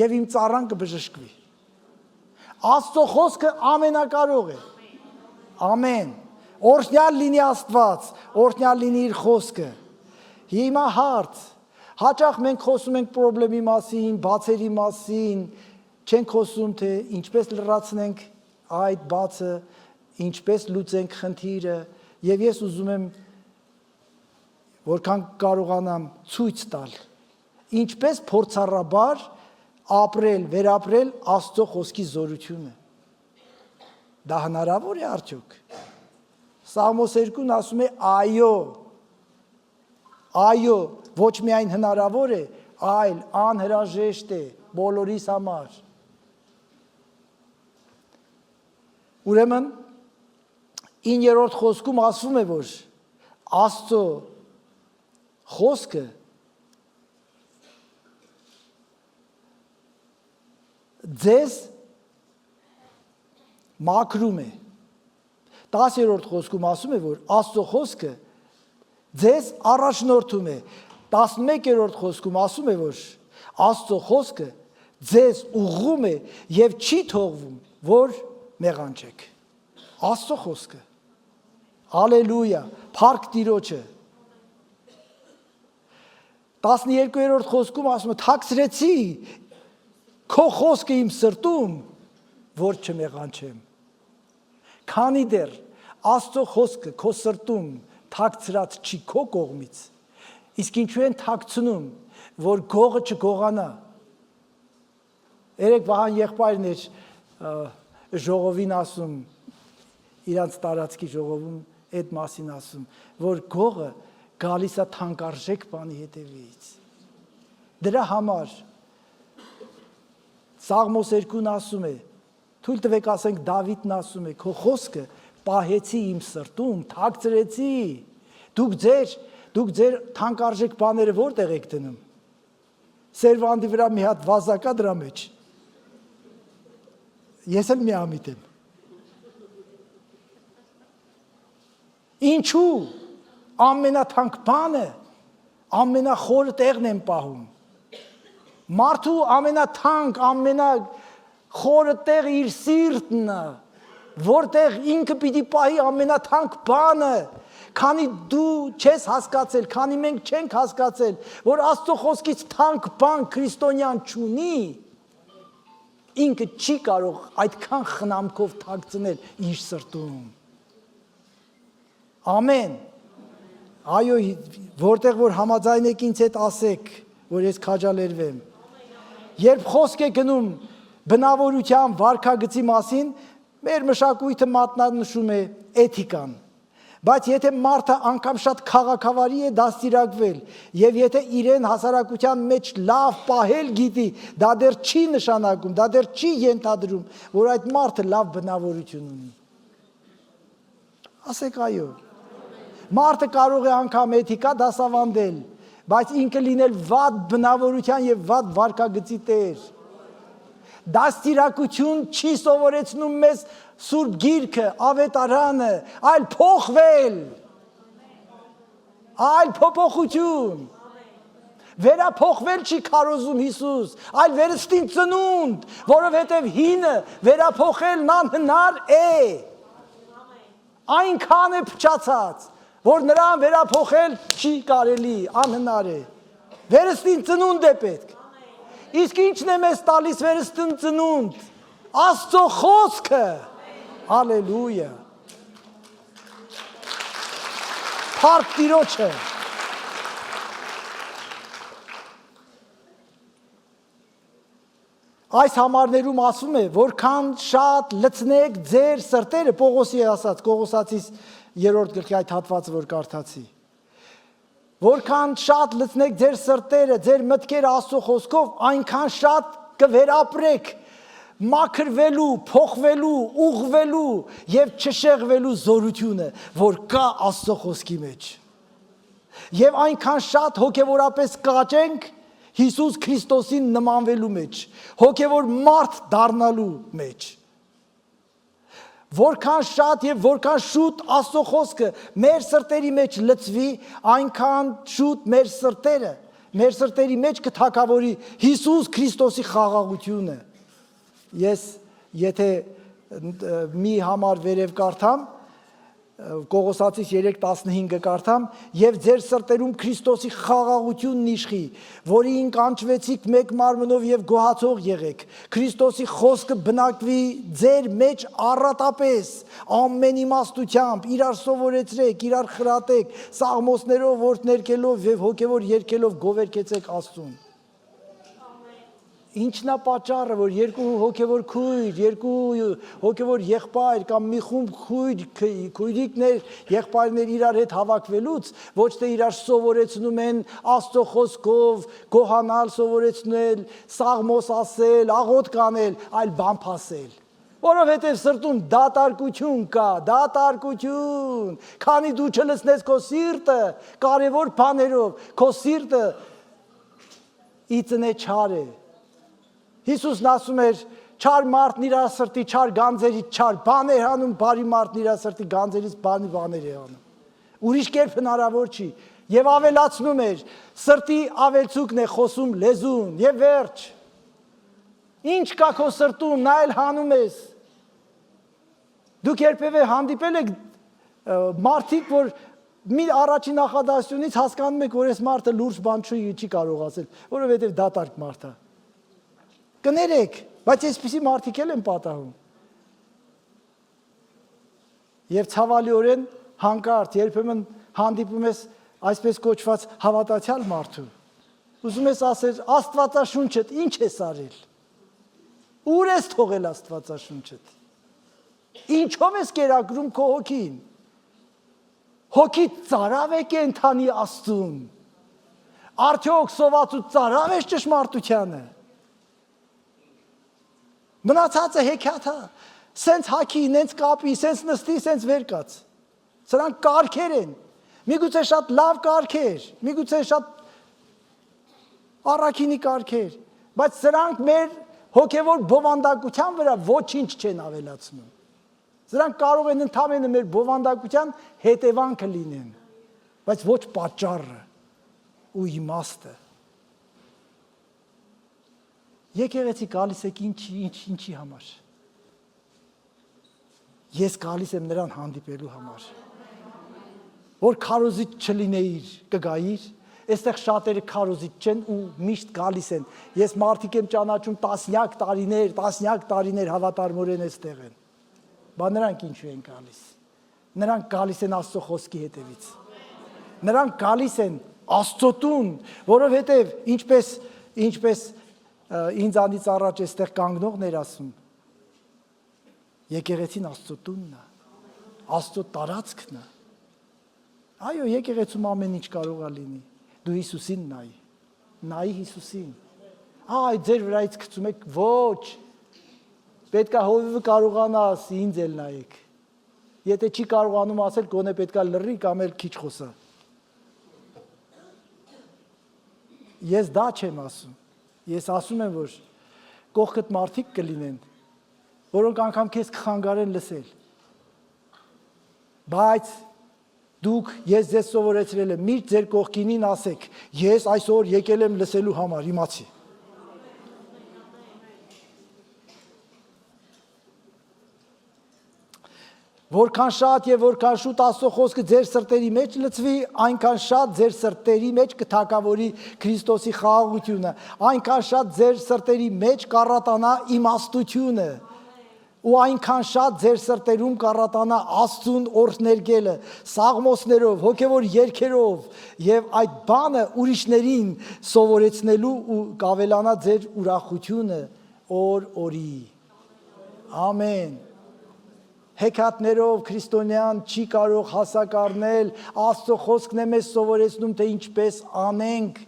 եւ իմ ծառան կբժշկվի։ Աստծո խոսքը ամենակարող է։ Ամեն։ Օրհնյալ լինի Աստված, օրհնյալ լինի իր խոսքը։ Հիմա հարց։ Հաճախ մենք խոսում ենք խնդրի մասին, բացերի մասին, չենք խոսում թե ինչպես լրացնենք այդ բացը, ինչպես լուծենք խնդիրը, եւ ես ուզում եմ որքան կարողանամ ցույց տալ, ինչպես փորձառաբար ապրել, վերապրել Աստծո խոսքի զորությունը։ Դա հնարավոր է արդյոք։ Սաղմոս 2-ն ասում է այո, այո, ոչ միայն հնարավոր է, այլ անհրաժեշտ է բոլորիս համար։ Ուրեմն 9-րդ խոսքում ասվում է, որ Աստծո խոսքը ձեզ մաքրում է։ 10-րդ խոսքում ասում է, որ Աստծո խոսքը ձեզ առաջնորդում է։ 11-րդ խոսքում ասում է, որ Աստծո խոսքը ձեզ ուղղում է եւ չի թողվում, որ մեղանչեք։ Աստծո խոսքը։ Հալելույա, փառք Տիրոջը։ 12-րդ խոսքում ասում է. «Թաքցրեցի քո խոսքը իմ սրտում, որ չմեղանչեմ»։ Քանի դեռ Աստծո խոսքը քո սրտում թաքցրած չի քո կողմից, իսկ ինչու են թաքցնում, որ գողը չգողանա։ Երեք Վահան եղբայրն էր ժողովին ասում, իրանց տարածքի ժողովում այդ մասին ասում, որ գողը գալիս է թանկարժեք բանի հետևից։ Դրա համար Սաղմոս 2-ն ասում է, թույլ տվեք ասենք Դավիթն ասում է, քո խոսքը պահեցի իմ սրտում, թաքցրեցի։ Դուք ձեր թանկարժեք բաները որտեղ եք դնում։ Սերվանդի վրա մի հատ վազակա դրա մեջ։ Ես էլ միամիտ եմ։ Ինչու ամենաթանկ բանը ամենախորը տեղն եմ պահում։ Մարդու ամենաթանկ, ամենախորը տեղը իր սիրտն է, որտեղ ինքը պիտի պահի ամենաթանկ բանը, քանի դու չես հասկացել, քանի մենք չենք հասկացել, որ Աստծո խոսքից թանկ բան քրիստոնյան չունի, ինքը չի կարող այդքան խնամքով թաքցնել իր սրտում։ Ամեն։ Այո, որտեղ որ համաձայն եք ինձ հետ ասեք, որ ես քաջալերվեմ։ Երբ խոսք է գնում բնավորության վարքագծի մասին, մեր մշակույթը մատնանշում է էթիկան։ Բայց եթե մարդը անգամ շատ քաղաքավարի է դաստիարակվել եւ եթե իրեն հասարակության մեջ լավ պահել գիտի, դա դեռ չի նշանակում, դա դեռ չի ենթադրում, որ այդ մարդը լավ բնավորություն ունի։ Ասեք այո։ Մարդը կարող է անգամ էթիկա դասավանդել, բայց ինքը լինել վատ բնավորության եւ վատ վարքագծի տեր։ Դաստիարակություն չի սովորեցնում մեզ Սուրբ Գիրքը, ավետարանը, այլ փոխվել, այլ փոփոխություն։ Վերափոխվել չի քարոզում Հիսուս, այլ վերստին ծնունդ, որովհետև հինը վերափոխելն անհնար է։ Այնքան է փչացած, որ նրան վերափոխել չի կարելի, անհնար է։ Վերստին ծնունդ է պետք։ Իսկ ինչն է մեզ տալիս վերստին ծնունդ։ Աստծո խոսքը։ Հալելույա։ Փառք Տիրոջը։ Այս համարներում ասում է, որքան շատ լցնեք ձեր սրտերը, Պողոսի ասած, Կողոսացիս 3-րդ գլխի այդ հատվածը, որ կարդացի, որքան շատ լցնեք ձեր սրտերը, ձեր մտքերը Աստծո խոսքով, այնքան շատ կվերապրեք մաքրվելու, փոխվելու, ուղղվելու եւ չշեղվելու զորությունը, որ կա Աստծո խոսքի մեջ։ Եվ այնքան շատ հոգեվորապես կաճենք Հիսուս Քրիստոսին նմանվելու մեջ, հոգևոր մարդ դառնալու մեջ։ Որքան շատ եւ որքան շուտ Աստծո խոսքը մեր սրտերի մեջ լցվի, այնքան շուտ մեր սրտերի մեջ կթակավորի Հիսուս Քրիստոսի խաղաղությունը։ Ես եթե մի համար վերև կարդամ, Կողոսացիս 3:15 կարդամ, եւ ձեր սրտերում Քրիստոսի խաղաղությունն իշխի, որին կանչվեցիք մեկ մարմնով եւ գոհացող եղեք։ Քրիստոսի խոսքը բնակվի ձեր մեջ առատապես, ամեն իմաստությամբ, իրար սովորեցրեք, իրար խրատեք, սաղմոսներով, որդներկելով եւ հոգեվոր երգելով գովերգեցեք Աստծուն։ Ինչն է պատճառը, որ երկու հոգևոր քույր, երկու հոգևոր եղբայր կամ մի խումբ քույրիկներ, եղբայրներ իրար հետ հավաքվելուց ոչ թե իրար սովորեցնում են Աստծո խոսքով, գոհանալ սովորեցնել, սաղմոս ասել, աղոթք անել, այլ բան ասել։ Որովհետև սրտում դատարկություն կա, դատարկություն, քանի դու չլցնես քո սիրտը կարևոր բաներով, քո սիրտը իծնե չար է։ Հիսուսն ասում էր, չար մարդն իր սրտի չար գանձերից չար բան է անում, բարի մարդն իր սրտի գանձերից բանի բաներ է անում։ Ուրիշ կերպ հնարավոր չի։ Եվ ավելացնում էր, սրտի ավելցուկն է խոսում լեզուն, եւ վերջ։ Ինչ կա քո սրտում, նա էլ հանում ես։ Դուք երբևէ հանդիպել եք մարդիկ, որ մի առաջի նախադասությունից հասկանում եք, որ այս մարդը լուրջ բան չի կարող ասել, որովհետև դատարկ մարդ է։ Կներեք, բայց այսպիսի մարդիկ էլ են պատահում։ Եվ ցավալիորեն հանկարծ երբեմն հանդիպում ես այսպես կոչված հավատացյալ մարդու։ Ուզում ես ասել, Աստվածաշունչդ ինչ ես արել։ Ուր ես թողել Աստվածաշունչդ։ Ինչով ես կերակրում քո հոգին։ Հոգի ծարավ է կենթանի Աստծուն։ Արդյոք սովածու ծարավ ես ճշմարտությանը։ Մնացածը հեքիաթ է, սենց հագի, նենց կապի, սենց նստի, սենց վեր կաց։ Սրանք կարգեր են, միգուցե շատ լավ կարգեր, միգուցե շատ առաքինի կարգեր, բայց սրանք մեր հոգևոր բովանդակության վրա ոչինչ չեն ավելացնում։ Սրանք կարող են ընդամենը մեր բովանդակության հետևանքը լինեն, բայց ոչ պատճառը ու իմաստը։ Եկեղեցի գալիս եք ինչի համար։ Ես գալիս եմ նրան հանդիպելու համար։ Որ քարոզիչ չլինեիր, կգայիր, այստեղ շատերը քարոզիչ չեն ու միշտ գալիս են։ Ես մարդիկ եմ ճանաչում տասնյակ տարիներ հավատարմորեն այստեղ են։ Բա նրանք ինչու են գալիս։ Նրանք գալիս են Աստծո խոսքի հետևից։ Նրանք գալիս են Աստծո տուն, որովհետև ինչպես ինձանից առաջ այստեղ կանգնողներ ասում, եկեղեցին Աստծո տունն է, Աստծո տարածքն է։ Այո, եկեղեցում ամեն ինչ կարող է լինի, դու Հիսուսին նայի Հիսուսին, այ ձեր վրայից գցում եք, ոչ, պետք է հովիվը կարողանաս, ինձ էլ նայեք, եթե չի կարողանում ասել, գոնե պետք է լռի կամ էլ քիչ խոսա։ Ես դա չեմ ասում։ Ես ասում եմ, որ կողքդ մարդիկ կլինեն, որոնք անգամ քեզ կխանգարեն լսել։ Բայց դուք ես ձեզ սովորեցրել եմ, միշտ ձեր կողքինին ասեք, ես այսօր եկել եմ լսելու համար, իմացի։ Որքան շատ եւ որքան շուտ Աստծո խոսքը ձեր սրտերի մեջ լցվի, այնքան շատ ձեր սրտերի մեջ կթակավորի Քրիստոսի խաղաղությունը, այնքան շատ ձեր սրտերի մեջ կառատանա իմաստությունը, ու այնքան շատ ձեր սրտերում կառատանա Աստծուն օրհներգելը, սաղմոսներով, հոգևոր երգերով, եւ այդ բանը ուրիշներին սովորեցնելու ու կավելանա ձեր ուրախությունը օր-օրի։ Ամեն։ Հեքիաթներով քրիստոնյան չի կարող հասակ առնել, Աստծո խոսքն է մեզ սովորեցնում, թե ինչպես անենք,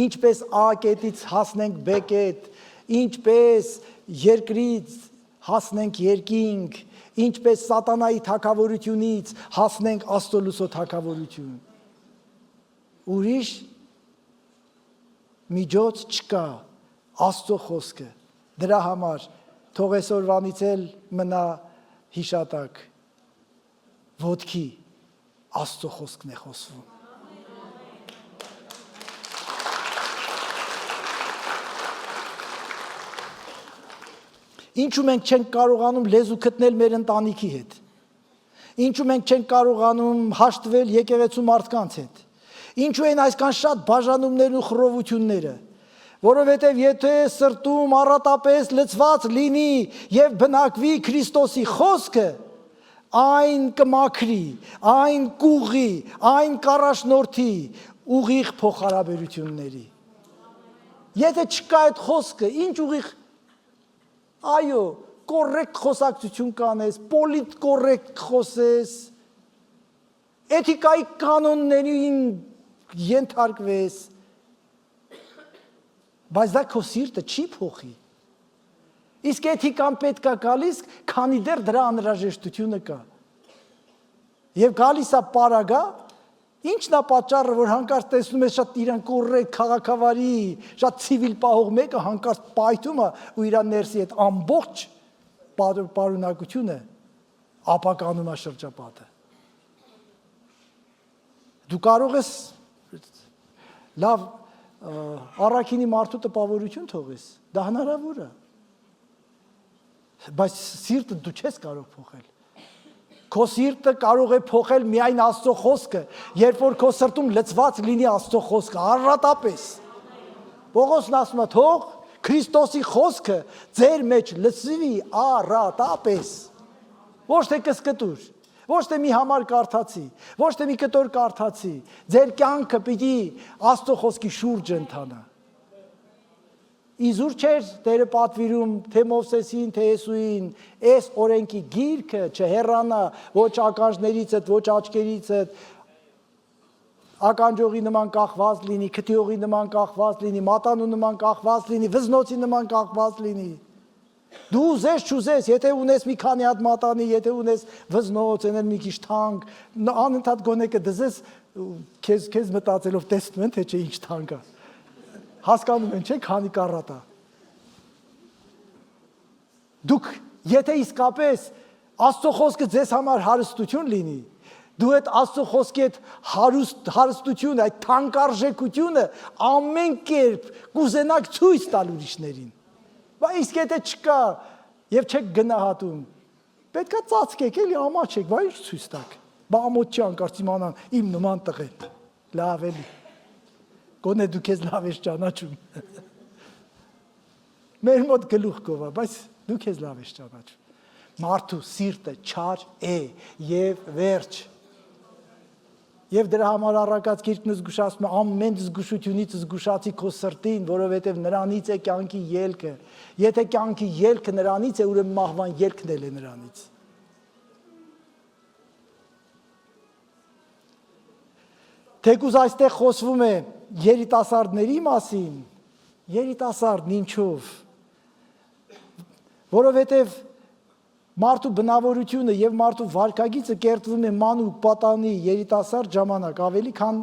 ինչպես A կետից հասնենք B կետ, ինչպես երկրից հասնենք երկինք, ինչպես սատանայի թագավորությունից հասնենք Աստծո լուսո թագավորություն։ Ուրիշ միջոց չկա, Աստծո խոսքը։ Դրա համար թող այսօրվանից էլ մնա հիշատակ, ոտքի Աստծո խոսքն է խոսվում։ Ինչու մենք չենք կարողանում լեզու գտնել մեր ընտանիքի հետ։ Ինչու մենք չենք կարողանում հաշտվել եկեղեցու մարդկանց հետ։ Ինչու են այսքան շատ բաժանումներն ու խռովությունները։ Որովհետև եթե սրտում առատապես լցված լինի եւ բնակվի Քրիստոսի խոսքը, այն կմաքրի, այն կուղի, այն կառաջնորդի ուղիղ փոխհարաբերությունների։ Եթե չկա այդ խոսքը, ինչ ուղիղ, այո, կորեկտ խոսակցություն կանես, պոլիտ կորեկտ խոսես, էթիկայի կանոններին ենթարկվես, բայց դա քո սիրտը չի փոխի։ Իսկ էթիկան պետք է գալիս, քանի դեռ դրա անհրաժեշտությունը կա։ Եվ գալիս է պարագա, ինչն է պատճառը, որ հանկարծ տեսնում ես շատ իրան կորեկտ քաղաքավարի, շատ ցիվիլ պահող մեկը հանկարծ պայթում է ու իր ներսի այդ ամբողջ պարունակությունը ապականում է շրջապատը։ Դու կարող ես լավ առաքինի մարդու տպավորություն թողես, դա հնարավոր է, բայց սիրտը դու չես կարող փոխել, քո սիրտը կարող է փոխել միայն Աստծո խոսքը, երբ որ քո սրտում լցված լինի Աստծո խոսքը, առատապես, Պողոսն ասում է, թող Քրիստոսի խոսքը ձեր մեջ լցվի առատապես, ոչ թե կսկտուր, ոչ թե մի համար կարդացի, ոչ թե մի կտոր կարդացի, ձեր կյանքը պիտի Աստծո խոսքի շուրջ ընթանա։ Իզուր չէր Տերը պատվիրում թե Մովսեսին, թե Եսուին, այս օրենքի գիրքը չհեռանա ոչ ականջներից հետ, ոչ աչքերից հետ, ականջողի նման կախված լինի, քթիողի նման կախված լինի, մատանու նման կախված լինի, վզնոցի նման կախված լինի։ Դու ուզես չուզես, եթե ունես մի քանի հատ մատանի, եթե ունես վզնոց, ենել մի քիչ թանկ, անընդհատ գոնե կդզես, քեզ մտածելով տեսնում են, թե չէ ինչ թանկ է։ Հասկանում են, չէ, քանի կարատ է։ Դուք, եթե իսկապես Աստծո խոսքը ձեզ համար հարստություն լինի, դու այդ Աստծո խոսքի այդ հարստությունը, այդ թանկարժեքությունը ամեն կերպ կուզենաք ցույց տալ ուրիշներին։ Բայց իսկ եթե չկա եւ չեք գնահատում, պետքա ծածկեք, էլի ամաչեք, բա ինչ ցույց տաք։ Բա ամոթ չի անկարծ իմանան իմ նման տղեն։ Լավ էլի։ Գոնե դու քեզ լավ ես ճանաչում։ Մեր մոտ գլուխ կովա, բայց դու քեզ լավ ես ճանաչում։ Մարդու սիրտը չար է եւ վերջ։ Եվ դրա համար առակած գիրքն զգուշացնում է ամեն զգուշությունից զգուշացի քո սրտին, որովհետև նրանից է կյանքի ելքը։ Եթե կյանքի ելքը նրանից է, ուրեմն մահվան ելքն էլ է նրանից։ Թեկուզ այստեղ խոսվում է երիտասարդների մասին, երիտասարդն ինչով, որովհետև մարդու բնավորությունը եւ մարդու վարքագիծը կերտվում է մանուկ պատանի երիտասարդ ժամանակ ավելի քան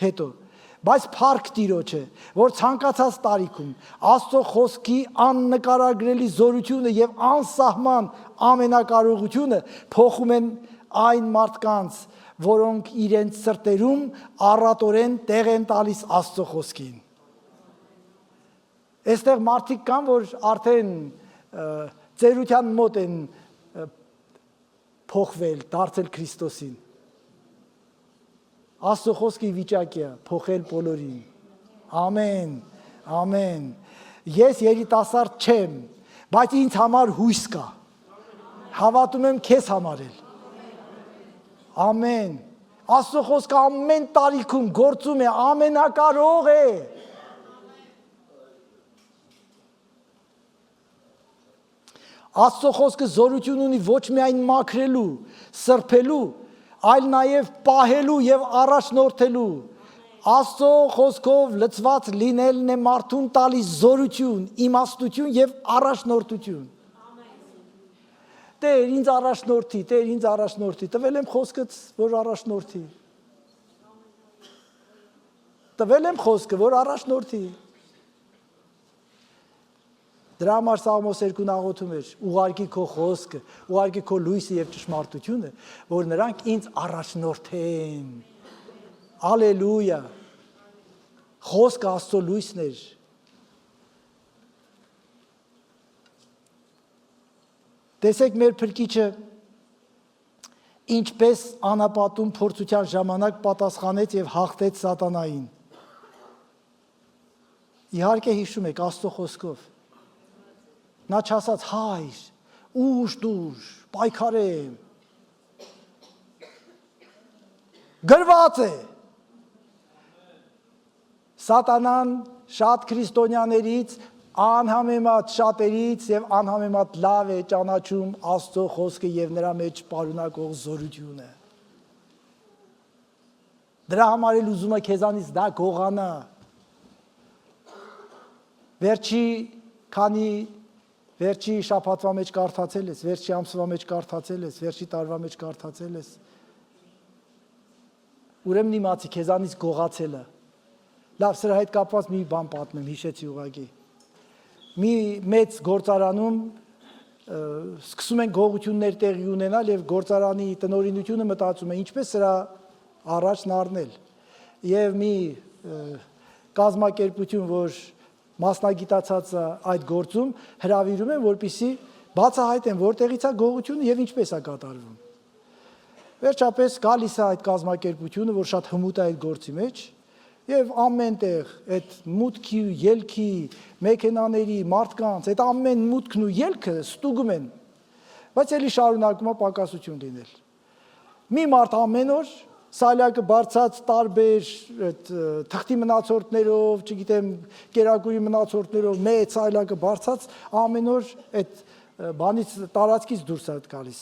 հետո, Բայց փառք Տիրոջը, որ ցանկացած տարիքում Աստծո խոսքի աննկարագրելի զորությունը եւ անսահման ամենակարողությունը փոխում են այն մարդկանց, որոնք իրենց սրտերում առատորեն տեղ են տալիս Աստծո խոսքին։ Այստեղ մարդիկ կան, որ արդեն ծերության մոտ են փոխվել, դարձել Քրիստոսին։ Աստծո խոսքի վիճակի է փոխել բոլորին։ Ամեն, ամեն։ Ես երիտասարդ չեմ, բայց ինձ համար հույս կա։ Հավատում եմ քեզ համար էլ։ Ամեն։ Աստծո խոսքը ամեն տարիքում գործում է, ամենակարող է։ Աստծո խոսքը զորություն ունի ոչ միայն մաքրելու, սրբելու, այլ նաև պահելու եւ առաջնորդելու։ Աստծո խոսքով լցված լինելն է մարդուն տալիս զորություն, իմաստություն եւ առաջնորդություն։ Տեր ինձ առաջնորդի, Տեր ինձ առաջնորդի, տվել եմ խոսքս, որ առաջնորդի։ Տվել եմ խոսքը, որ առաջնորդի։ Դրա համար Սաղմոս 2-ն աղոթում էր, ուղարկի քո խոսքը, ուղարկի քո լույսը եւ ճշմարտությունը, որ նրանք ինձ առաջնորդեն։ Ալելույա։ Խոսքը Աստծո լույսն էր։ Տեսեք մեր Փրկիչը ինչպես անապատում փորձության ժամանակ պատասխանեց եւ հաղթեց սատանային։ Իհարկե հիշում եք Աստծո խոսքով։ Նա չասաց հայր, ուժ դուր, պայքարեմ։ Գրված է։ Սատանան շատ քրիստոնյաներից անհամեմատ շատերից եւ անհամեմատ լավ է ճանաչում Աստծո խոսքը եւ նրա մեջ պարունակող զորությունը։ Դրա համար էլ ուզում է քեզանից դա գողանա։ Վերջի շաբաթվա մեջ կարդացել ես, վերջի ամսվա մեջ կարդացել ես, վերջի տարվա մեջ կարդացել ես։ Ուրեմն իմացի քեզանից գողացելը։ Լավ, սրա հետ կապված մի բան պատմեմ, հիշեցի ուղղակի։ Մի մեծ գործարանում սկսում են գողություններ տեղի ունենալ եւ գործարանի տնօրինությունը մտածում է ինչպես սրա առաջն առնել։ Եվ մի կազմակերպություն, որ մասնագիտացած այդ գործում հրավիրում են, որպեսզի բացահայտեն որտեղից է գողությունը եւ ինչպես է կատարվում։ Վերջապես գալիս է այդ կազմակերպությունը, որ շատ հմուտ է այդ գործի մեջ, եւ ամենտեղ այդ մուտքի, ելքի, մեքենաների, մարդկանց, այդ ամեն մուտքն ու ելքը ստուգում են։ Բայց ելի շարունակում է պակասություն լինել։ Մի մարդ ամեն օր սալյակը բարձած տարբեր թղթի մնացորդներով, չգիտեմ, կերակուրի մնացորդներով, մեծ սալյակը բարձած ամեն օր այդ բանից տարածքից դուրս է գալիս։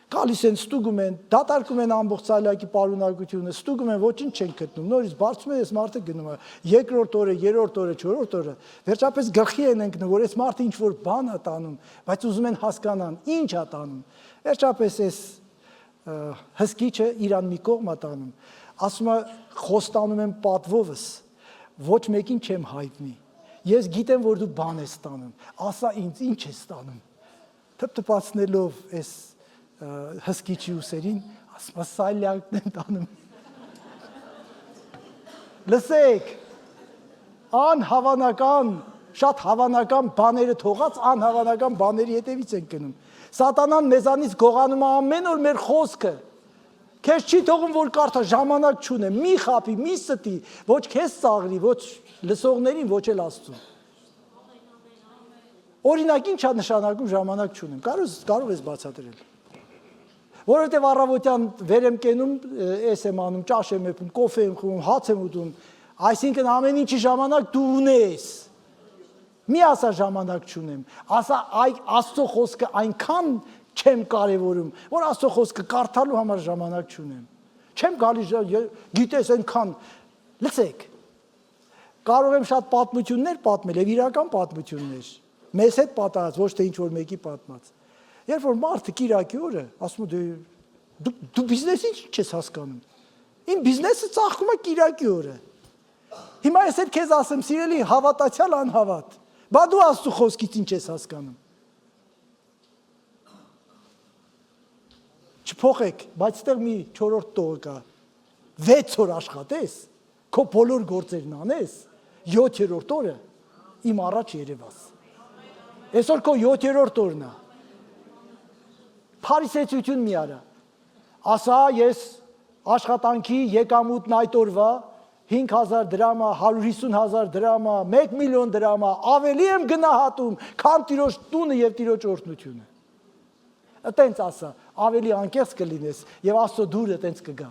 Գալիս են, ստուգում են, դատարկում են ամբողջ սալյակի պարունակությունը, ստուգում են, ոչինչ չեն գտնում, նորից բարձում են, այս մարդը գնում է, երկրորդ օրը, երրորդ օրը, չորրորդ օրը, վերջապես գլխի են ընկնում, որ այս մարդը ինչ-որ բան է տանում, բայց ուզում են հասկանան, ինչ է տանում։ Վերջապես այս հսկիչը իրան մի կողմ է տանում, ասում է խոստանում եմ պատվովս, ոչ մեկին չեմ հայտնի, ես գիտեմ, որ դու բան ես տանում, ասա ինձ ինչ ես տանում, թպթպացնելով այս հսկիչի ուսերին, ասում է սալյակն են տանում։ Լսեք, անհավանական, շատ հավանական բաները թողած, անհավանական բաների հետևից են գնում։ Սատանան մեզանից գողանում է ամեն օր մեր խոսքը։ Քեզ չի թողում, որ կարդա, ժամանակ չունեմ, մի խապի, մի ստի, ոչ քեզ ծաղրի, ոչ լսողներին, ոչ էլ Աստծուն։ Օրինակ ինչ է նշանակում ժամանակ չունեմ, կարող ես բացատրել։ Որովհետև առավոտյան վեր եմ կենում, էս եմ անում, ճաշ եմ եփում, կոֆե եմ խմում, հաց եմ ուտում, այսինքն ամեն ինչի ժամանակ դու ունես։ Մի ասա ժամանակ չունեմ, ասա Աստծո խոսքը այնքան չեմ կարևորում, որ Աստծո խոսքը կարդալու համար ժամանակ չունեմ։ Չեմ գալիս, գիտես այնքան, լսեք, կարող եմ շատ պատմություններ պատմել, եւ իրական պատմություններ, մեզ հետ պատահած, ոչ թե ինչ-որ մեկի պատմած։ Երբ որ մարդը կիրակի օրը, ասում է դու բիզնեսի ինչ ես հասկանում։ Իմ բիզնեսը ծաղկում է կիրակի օրը։ Հիմա ես էլ քեզ ասեմ, սիրելի, հավատացյալ անհավատ, բա դու Աստծո խոսքից ինչ ես հասկանում։ Չփոխեք, բայց այդտեղ մի 4-րդ տողը կա։ 6 օր աշխատես, քո բոլոր գործերն անես, 7-րդ օրը իմ առաջ երևաս։ Այսօր քո 7-րդ օրն է։ Փարիսեցություն մի արա։ Ասա ես աշխատանքի եկամուտն այդ օրվա 5,000 դրամա, 150,000 դրամա, 1 միլիոն դրամա, ավելի եմ գնահատում, քան տիրոջ տունը եւ տիրոջ օրհնությունը։ Այտենց ասա, ավելի անկեղծ կլինես եւ Աստծո դուրը այտենց կգա։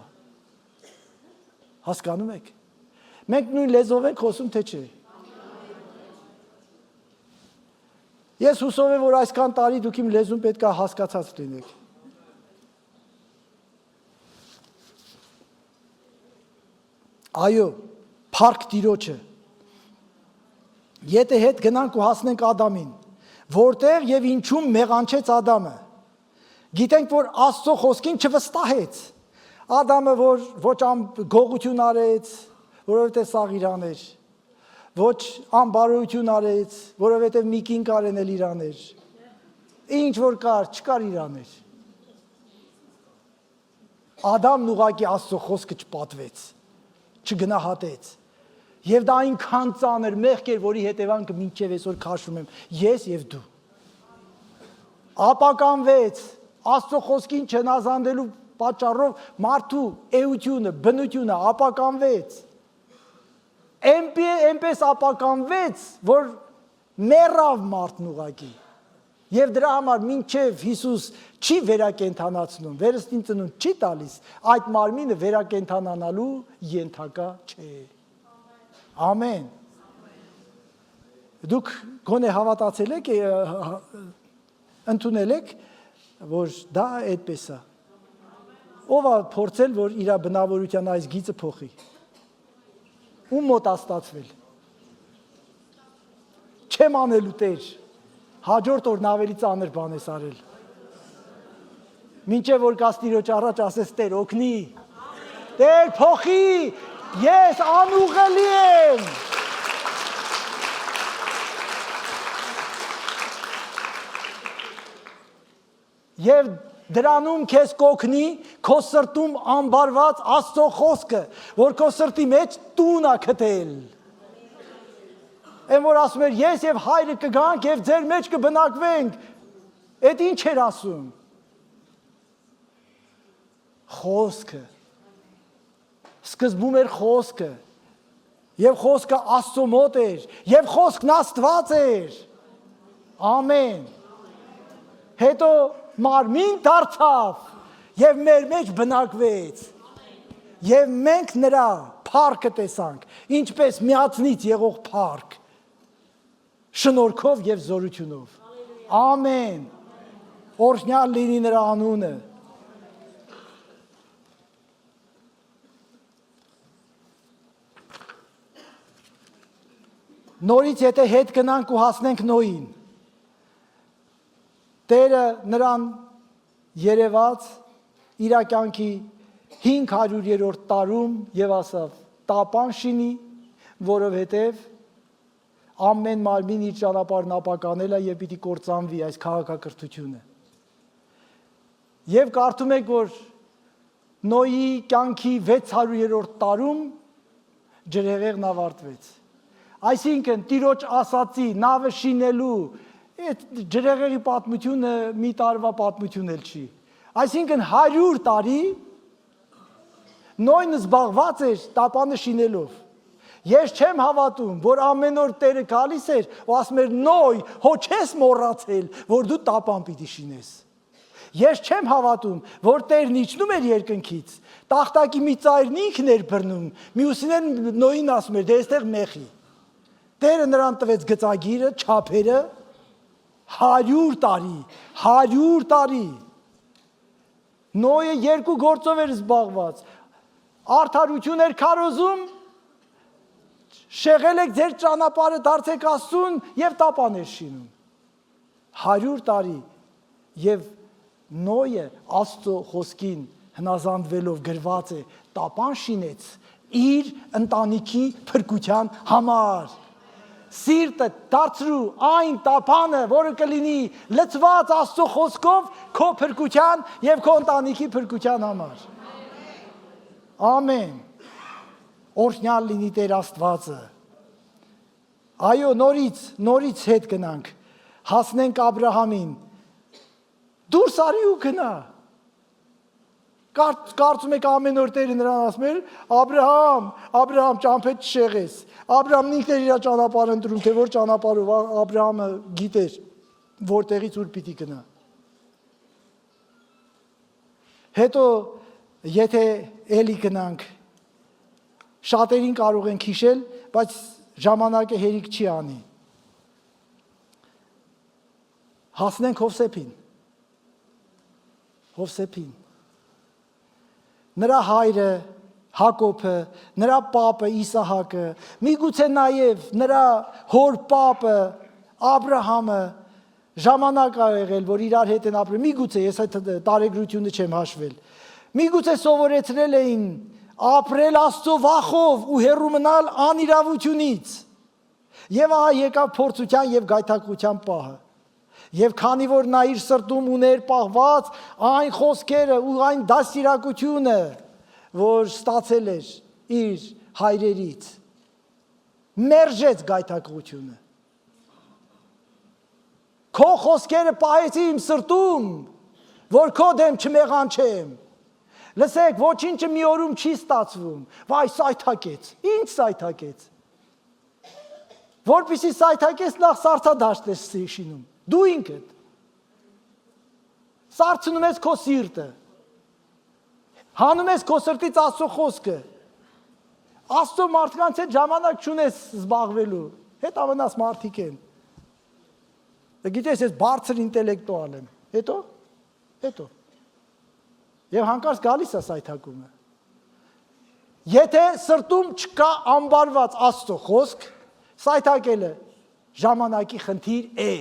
Հասկանում եք։ Մենք նույն լեզվով ենք խոսում, թե չէ։ Ես հուսով եմ, որ այսքան տարի դուք իմ լեզուն պետք է հասկացած լինեք։ Այո, փառք Տիրոջը։ Եթե հետ գնանք ու հասնենք Ադամին, որտեղ եւ ինչու մեղանչեց Ադամը։ Գիտենք, որ Աստծո խոսքին չվստահեց։ Ադամը որ ոչ գողություն արեց, որովհետեւ սաղ իրան էր, ոչ անբարոյություն արեց, որովհետեւ մի կին կարեն էլ իրան էր։ Ինչ որ կար, չկար իրան էր։ Ադամն ուղղակի Աստծո խոսքը չպատվեց, չգնահատեց։ Եվ դա այնքան ծանր մեղք էր, որի հետևանքը մինչև այսօր քաշում եմ ես եւ դու։ Ապականվեց Աստծո խոսքին չնազանդելու պատճառով մարդու էությունը, բնությունը ապականվեց։ Այնպես ապականվեց, որ մեռավ մարդն ուղղակի։ Եվ դրա համար մինչև Հիսուս չի վերակենդանացնում, վերստին ծնունդ չի տալիս, այդ մարմինը վերակենդանանալու ենթակա չէ։ Ամեն։ Դուք գոնե հավատացել եք, ընդունել եք, որ դա այդպես է։ Ով է փորձել, որ իր բնավորության այս գիծը փոխի։ Ում մոտ է ստացվել։ Չեմ անելու Տեր։ Հաջորդ օրն ավելի ծանր բան ես արել։ Մինչև որ գաս Տիրոջ առաջ ասես Տեր օգնի։ Տեր փոխի, ես անուղելի եմ։ Եվ դրանում քեզ կօգնի քո սրտում ամբարված Աստծո խոսքը, որ քո սրտի մեջ տուն է գտել։ Այն որ ասում էր ես եւ հայրը կգանք եւ ձեր մեջ կբնակվենք։ Այդ ինչ էր ասում։ Խոսքը։ Սկզբում էր խոսքը։ Եվ խոսքը Աստծո մոտ էր, եւ խոսքն Աստված էր։ Ամեն։ Հետո մարմին դարձավ եւ մեր մեջ բնակվեց։ Եվ մենք նրա փառքը տեսանք, ինչպես միածնից եղող փառք, շնորհքով եւ զորությունով։ Ամեն։ Օրհնյալ լինի նրա անունը։ Նորից եթե հետ գնանք ու հասնենք Նոյին, Տերը նրան երևաց իր կյանքի 500-րդ տարում եւ ասավ. «Տապան շինի, որովհետեւ ամեն մարմին իր ճանապարհն ապականել է եւ պիտի կործանվի այս քաղաքակրթությունը»։ Եվ կարդում եք, որ Նոյի կյանքի 600-րդ տարում ջրհեղեղն ավարտվեց։ Այսինքն Տիրոջ ասացի նավը շինելու այդ ջրհեղեղի պատմությունը մի տարվա պատմություն էլ չի։ Այսինքն 100 տարի Նոյն զբաղված էր տապանը շինելով։ Ես չեմ հավատում, որ ամեն օր Տերը գալիս էր ու ասում էր Նոյ, հո չես մոռացել, որ դու տապան պիտի շինես։ Ես չեմ հավատում, որ Տերն իջնում էր երկնքից, տախտակի մի ծայրն ինքն էր բռնում, մյուսին Նոյին ասում էր դե այստեղ մեխի։ Տերը նրան տվեց գծագիրը, չափերը 100 տարի։ Նոյը երկու գործով էր զբաղված։ Արդարություն էր քարոզում, շեղել եք ձեր ճանապարհը, դարձեք Աստծուն եւ տապան էր շինում։ 100 տարի եւ Նոյը Աստծո խոսքին հնազանդվելով գրված է տապան շինեց իր ընտանիքի փրկության համար։ Սիրտը դարձրու այն տափանը, որը կլինի լցված Աստծո խոսքով քո փրկության եւ քո ընտանիքի փրկության համար։ Ամեն։ Օրհնյալ լինի Տեր Աստվածը։ Այո, նորից հետ գնանք, հասնենք Աբրահամին։ Դուրս արի ու գնա։ Կարծում եք ամեն օր Տերը նրան ասում էր. Աբրահամ, ճամփետ չշեղես։ Աբրահամն ինքն էր իր ճանապարհը ընտրում, թե որ ճանապարհով Աբրահամը գիտեր, որտեղից ուր պիտի գնա։ Հետո եթե էլի գնանք, շատերին կարող ենք հիշել, բայց ժամանակը հերիք չի անի։ Հասնենք Հովսեփին։ Նրա հայրը Հակոբը, նրա պապը Իսահակը, միգուցե նաև նրա հոր պապը Աբրահամը ժամանակ ա եղել, որ իրար հետ են ապրել, միգուցե ես այդ տարեգրությունը չեմ հաշվել, միգուցե սովորեցրել էին ապրել Աստծո վախով ու հեռու մնալ անիրավությունից, և ահա եկավ փորձության և գայթակղության պահը, և քանի որ նա իր սրտում ուներ պահված այն խոսքերը ու այն դաստիարակությունը, որ ստացել էր իր հայրերից, մերժեց գայթակղությունը։ Քո խոսքերը պահեցի իմ սրտում, որ քո դեմ չմեղանչեմ։ Լսեք, ոչինչը մի օրում չի ստացվում, վայ սայթակեց, ինչ սայթակեց։ Որպեսզի սայթակեց նախ սառցադաշտ ես շինում, դու ինքդ։ Սառցնում ես քո սիրտը։ Հանում ես քո սրտից Աստծո խոսքը։ Աստծո մարդկանց հետ ժամանակ չունես զբաղվելու, հետ ամենաս մարդիկ են։ Գիտես, ես բարձր ինտելեկտուալ եմ, հետո։ Եվ հանկարծ գալիս է սայթակումը։ Եթե սրտում չկա ամբարված Աստծո խոսք, սայթակելը ժամանակի խնդիր է։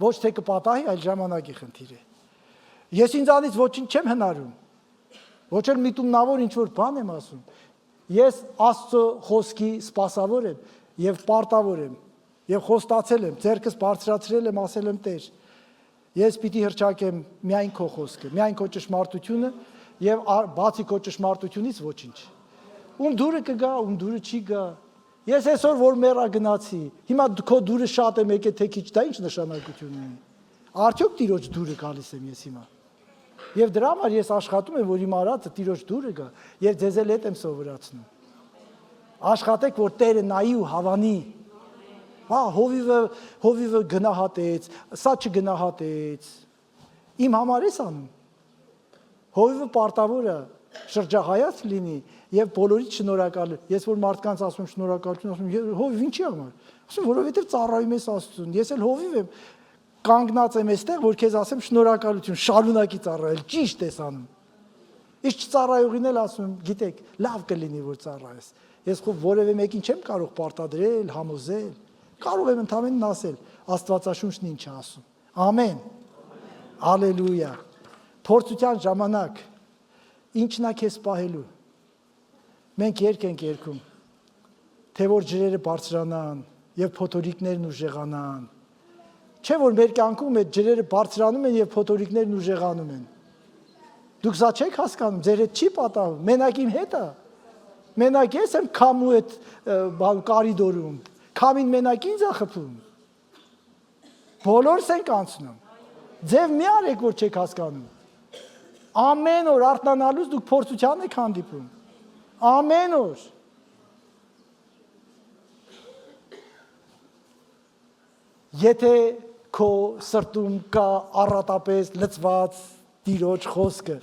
Ոչ թե կպատահի, այլ ժամանակի խնդիր է։ Ես ինձանից ոչինչ չեմ հնարում, ոչ էլ միտումնավոր ինչ-որ բան եմ ասում։ Ես Աստծո խոսքի սպասավոր եմ և պարտավոր եմ, և խոստացել եմ, ձեռքս բարձրացրել եմ, ասել եմ Տեր, ես պիտի հռչակեմ միայն քո խոսքը, միայն քո ճշմարտությունը և բացի քո ճշմարտությունից ոչինչ։ Ում դուրը կգա, ում դուրը չի գա։ Ես այսօր որ մեռա գնացի, հիմա քո դուրը շատ եմ եկել, թե քիչ, դա ինչ նշանակություն ունի։ Արդյոք Տիրոջ դուրը գալիս եմ ես հիմա։ Եվ դրա համար ես աշխատում եմ, որ իմ արածը Տիրոջ դուրը գա, և ձեզ էլ հետ եմ սովորացնում։ Աշխատեք, որ Տերը նայի ու հավանի։ Հովիվը գնահատեց, սա չգնահատեց։ Իմ համար ես անում։ Հովիվը պարտավոր է շրջահայաց լինի և բոլորից շնորհակալ։ Ես որ մարդկանց ասում եմ շնորհակալություն, ասում եմ հովիվ ինչի համար։ Ասում որովհետև ծառայում ես Աստծուն։ Ես էլ հովիվ եմ, կանգնած եմ այստեղ, որ քեզ ասեմ շնորհակալություն, շարունակի ծառայել, ճիշտ ես անում։ Իսկ չծառայողին էլ ասում եմ, գիտեք, լավ կլինի որ ծառայես։ Ես խո որևէ մեկին չեմ կարող պարտադրել, համոզել։ Կարող եմ ընդհանրապես ասել, Աստվածաշունչն ինչ է ասում։ Ամեն։ Հալելույա։ Փորձության ժամանակ ինչն է քեզ պահելու։ Մենք երգ ենք երգում, թե որ ջրերը բարձրանան եւ փոթորիկներն ուժեղանան։ Չէ որ մեր կյանքում այդ ջրերը բարձրանում են եւ փոթորիկներն ուժեղանում են։ Դուք սա չեք հասկանում, ձեր հետ չի պատահում, մենակ իմ հետ է։ Մենակ ես եմ քամու այդ կարիդորում, քամին մենակ ինձ է խփում։ Բոլորս ենք անցնում։ Ձև մի արեք, որ չեք հասկանում։ Ամեն օր արթնանալուց դուք փորձության եք հանդիպում։ Ամեն օր։ Եթե քո սրտում կա առատապես լցված Տիրոջ խոսքը,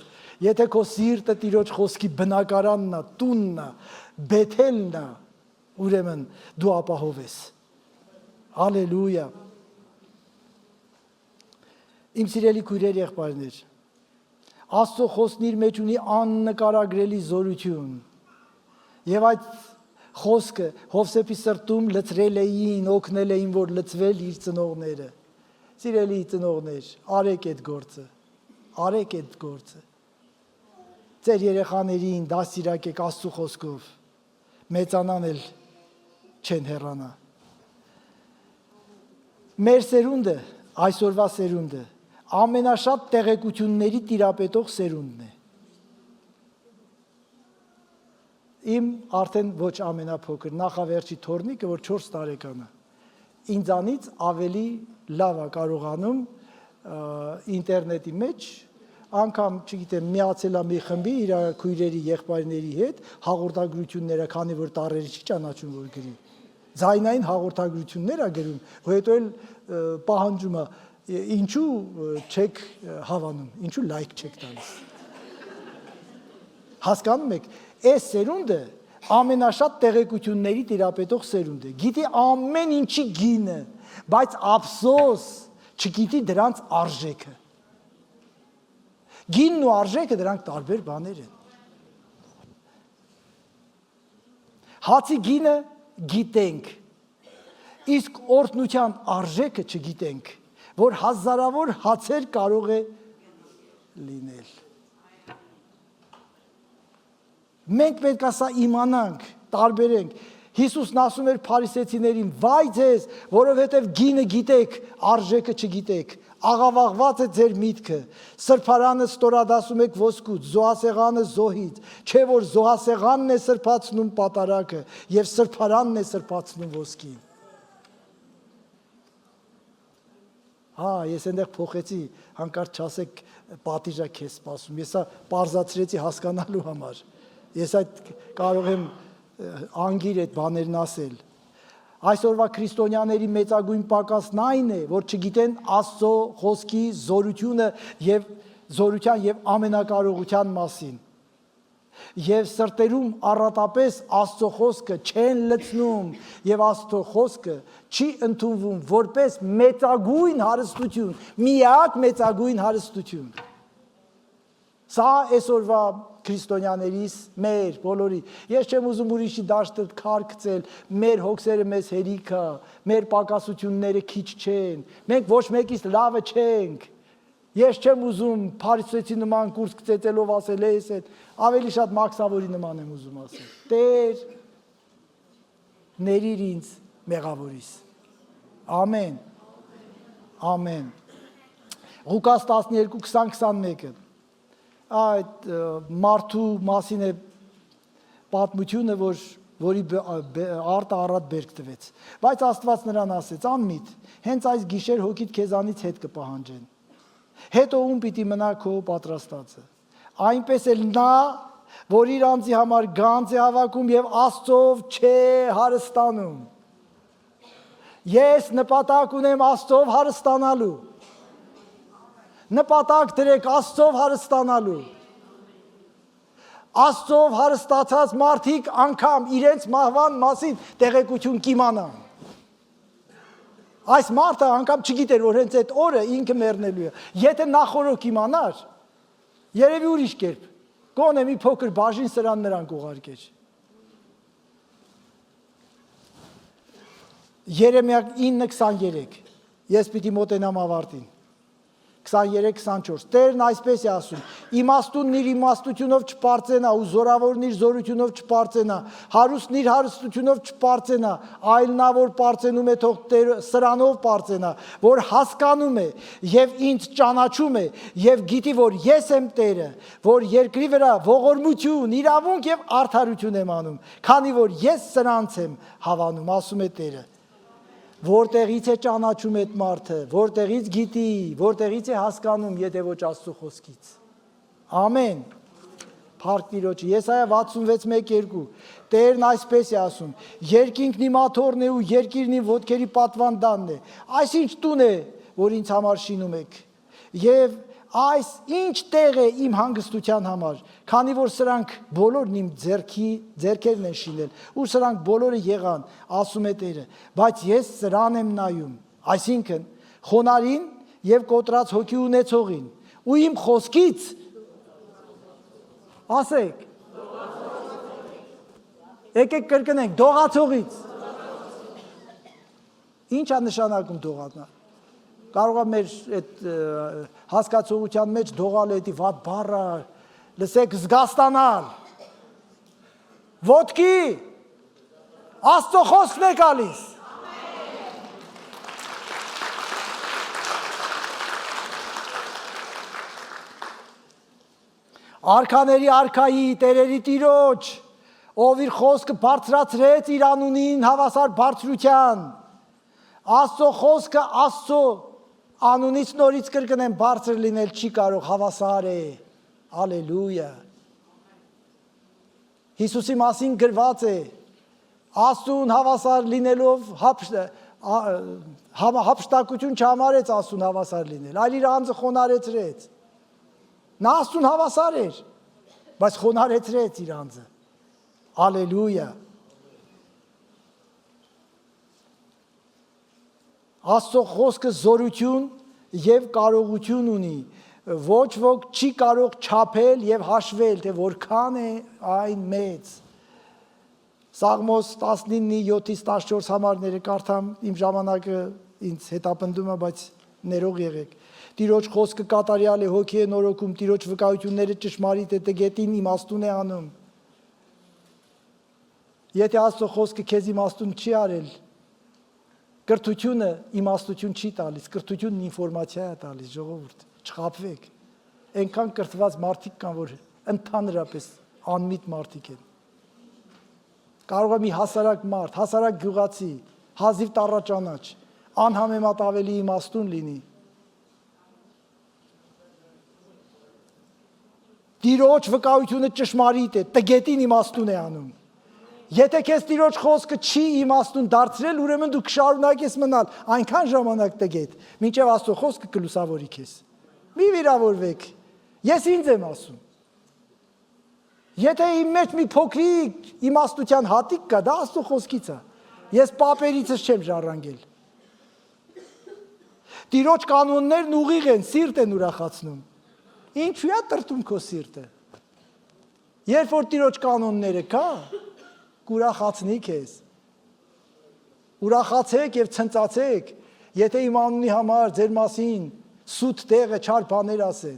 եթե քո սիրտը Տիրոջ խոսքի բնակարանն է, տունն է, Բեթելն է, ուրեմն դու ապահով ես։ Հալելույա։ Իմ սիրելի քույրեր, եղբայրներ, Աստծո խոսքն իր մեջ ունի աննկարագրելի զորություն։ Եվ այդ խոսքը Հովսեփի սրտում լցրել էին, օգնել էին, որ լցվել իր ծնողները։ Սիրելի ծնողներ, արեք այդ գործը։ Արեք այդ գործը։ Ձեր երեխաներին դաստիարակեք Աստծո խոսքով, մեծանան էլ չեն հեռանա։ Մեր սերունդը, այսօրվա սերունդը, ամենաշատ տեղեկությունների տիրապետող սերունդն է։ Իմ արդեն ոչ ամենափոքր նախավերջի թորնիկը, որ 4 տարեկան է, ինձանից ավելի լավ է կարողանում ինտերնետի մեջ, անգամ, չգիտեմ, միացել է մի խմբի իր քույրերի, եղբայրների հետ հաղորդագրությունները, քանի որ տառերը չի ճանաչում, որ գրի։ Ձայնային հաղորդագրություններ է գրում, ու հետո էլ պահանջում է, ինչու չեք հավանում, ինչու լայք չեք տալիս։ Հասկանում եք, այս սերունդը ամենաշատ տեղեկությունների տիրապետող սերունդ է։ Գիտի ամեն ինչի գինը, բայց ափսոս չգիտի դրանց արժեքը։ Գինն ու արժեքը դրանք տարբեր բաներ են։ Հացի գինը գիտենք, իսկ օրհնության արժեքը չգիտենք, որ հազարավոր հացեր կարող է լինել։ Մենք պետք է սա իմանանք, տարբերենք։ Հիսուսն ասում էր փարիսեցիներին. «Վայ ձեզ, որովհետև գինը գիտեք, արժեքը չգիտեք, աղավաղված է ձեր միտքը, սրբարանը ստորադասում եք ոսկուց, զոհասեղանը զոհից, չէ որ զոհասեղանն է սրբացնում պատարագը եւ սրբարանն է սրբացնում ոսկին»։ Ես այնտեղ փոխեցի, հանկարծ չասեք պատիժա քեզ սպասում, ես սա պարզացրեցի հասկանալու համար։ Ես այդ կարող եմ անգիր այդ բաներն ասել։ Այսօրվա քրիստոնյաների մեծագույն պակասն այն է, որ չգիտեն Աստծո խոսքի զորությունը եւ զորության եւ ամենակարողության մասին։ Եվ սրտերում առատապես Աստծո խոսքը չեն լցնում եւ Աստծո խոսքը չի ընդունվում որպես մեծագույն հարստություն, միակ մեծագույն հարստություն։ Սա այսօրվա քրիստոնյաներիս, մեր բոլորի, ես չեմ ուզում ուրիշի դաշտը քար գցել, մեր հոգսերը մեզ հերիք է, մեր պակասությունները քիչ չեն, մենք ոչ մեկից լավը չենք։ Ես չեմ ուզում փարիսեցի նման կուրս գծեցելով ասել ես այդ, ավելի շատ մաքսավորի նման եմ ուզում ասել։ Տեր, ներիր ինձ մեղավորիս։ Ամեն։ Ամեն։ Ղուկաս 12:20-21-ը այդ մարդու մասին է պատմությունը, որի արտը առատ բերք տվեց։ Բայց Աստված նրան ասեց. անմիտ, հենց այս գիշեր հոգիդ քեզանից հետ կպահանջեն։ Հետո ում պիտի մնա քո պատրաստածը։ Այնպես էլ նա, որ իր անձի համար գանձ է հավաքում եւ Աստծով չէ հարստանում։ Ես նպատակ ունեմ Աստծով հարստանալու։ Նպատակ դրեք Աստծով հարստանալու։ Աստծով հարստացած մարդիկ անգամ իրենց մահվան մասին տեղեկություն կիմանան։ Այս մարդը անգամ չգիտեր, որ հենց այդ օրը ինքը մեռնելու է։ Եթե նախորոք իմանար, երևի ուրիշ կերպ, գոնե մի փոքր բաժին սրան նրան կուղարկեր։ Երեմիա 9:23, ես պիտի մոտենամ ավարտին։ 23-24, Տերն այսպես է ասում. իմաստունն իր իմաստությունով չպարծենա ու զորավորն իր զորությունով չպարծենա, հարուստն իր հարստությունով չպարծենա, այլ նա որ պարծենում է թող սրանով պարծենա, որ հասկանում է եւ ինձ ճանաչում է եւ գիտի որ ես եմ Տերը, որ երկրի վրա ողորմություն, իրավունք եւ արդարություն եմ անում, քանի որ ես սրանց եմ հավանում, ասում է Տերը։ Որտեղից է ճանաչում այդ մարդը, որտեղից գիտի, որտեղից է հասկանում, եթե ոչ Աստծո խոսքից։ Ամեն։ Փառք Տիրոջը։ Եսայա 66:1-2, Տերն այսպես է ասում. երկինքն իմ աթոռն է ու երկիրն իմ ոտքերի պատվանդանն է։ Այսինչ տուն է, որ ինձ համար շինում եք։ Եվ այս ինչ տեղ է իմ հանգստության համար, քանի որ սրանք բոլորն իմ ձեռքերն են շինել, ու սրանք բոլորը եղան, ասում է Տերը, բայց ես սրան եմ նայում, այսինքն խոնարհին եւ կոտրած հոգի ունեցողին, ու իմ խոսքից ասեք, եկեք կրկնենք, դողացողից։ Ինչ է նշանակում դողանալ։ Կարող է մեր այդ հասկացողության մեջ դողալը էդի վատ բառը, Լսեք, զգաստանալ։ Ոտքի Աստծո խոսքն է գալիս։ Արքաների արքայի, տերերի տիրոջ, ով իր խոսքը բարձրացրեց իր անունին հավասար բարձրության։ Աստծո խոսքը Աստծո անունից նորից կրկնեմ բարձր լինել չի կարող, հավասար է։ Ալելույա։ Հիսուսի մասին գրված է, Աստծուն հավասար լինելով հափշտակություն չհամարեց Աստծուն հավասար լինել, այլ իր անձը խոնարհեցրեց։ Նա Աստծուն հավասար էր, բայց խոնարհեցրեց իր անձը։ Ալելույա։ Աստծո խոսքը զորություն եւ կարողություն ունի, ոչ ոք չի կարող չափել եւ հաշվել, թե որքան է այն մեծ։ Սաղմոս 19:7-14 համարները կարդամ, իմ ժամանակը ինձ հետապնդում է, բայց ներող եղեք։ Տիրոջ խոսքը կատարյալ է, հոգի է նորոգում, Տիրոջ վկայությունները ճշմարիտ է, տգետին իմաստուն է անում։ Եթե Աստծո խոսքը քեզ իմաստուն չի արել, կրթությունը իմաստություն չի տալիս, կրթությունն ինֆորմացիա է տալիս, ժողովուրդ, չխաբվեք։ Այնքան կրթված մարդիկ կան, որ ընդհանրապես անմիտ մարդիկ են։ Կարող է մի հասարակ մարդ, հասարակ գյուղացի, հազիվ տառաճանաչ, անհամեմատ ավելի իմաստուն լինի։ Տիրոջ վկայությունը ճշմարիտ է, տգետին իմաստուն է անում։ Եթե քեզ Տիրոջ խոսքը չի իմաստուն դարձրել, ուրեմն դու կշարունակես մնալ այնքան ժամանակ տգետ, մինչև Աստծո խոսքը կլուսավորի քեզ։ Մի վիրավորվեք։ Ես ինձ եմ ասում։ Եթե իմ մեջ մի փոքրիկ իմաստության հատիկ կա, դա Աստծո խոսքից է։ Ես պապերիցս չեմ ժառանգել։ Տիրոջ կանոններն ուղիղ են, սիրտ են ուրախացնում։ Ինչու է տրտում քո սիրտը։ Երբ որ Տիրոջ կանոնները կա, կուրախացնի քեզ։ Ուրախացեք եւ ցնծացեք, եթե իմ անունի համար ձեր մասին սուտ տեղը չար բաներ ասեն։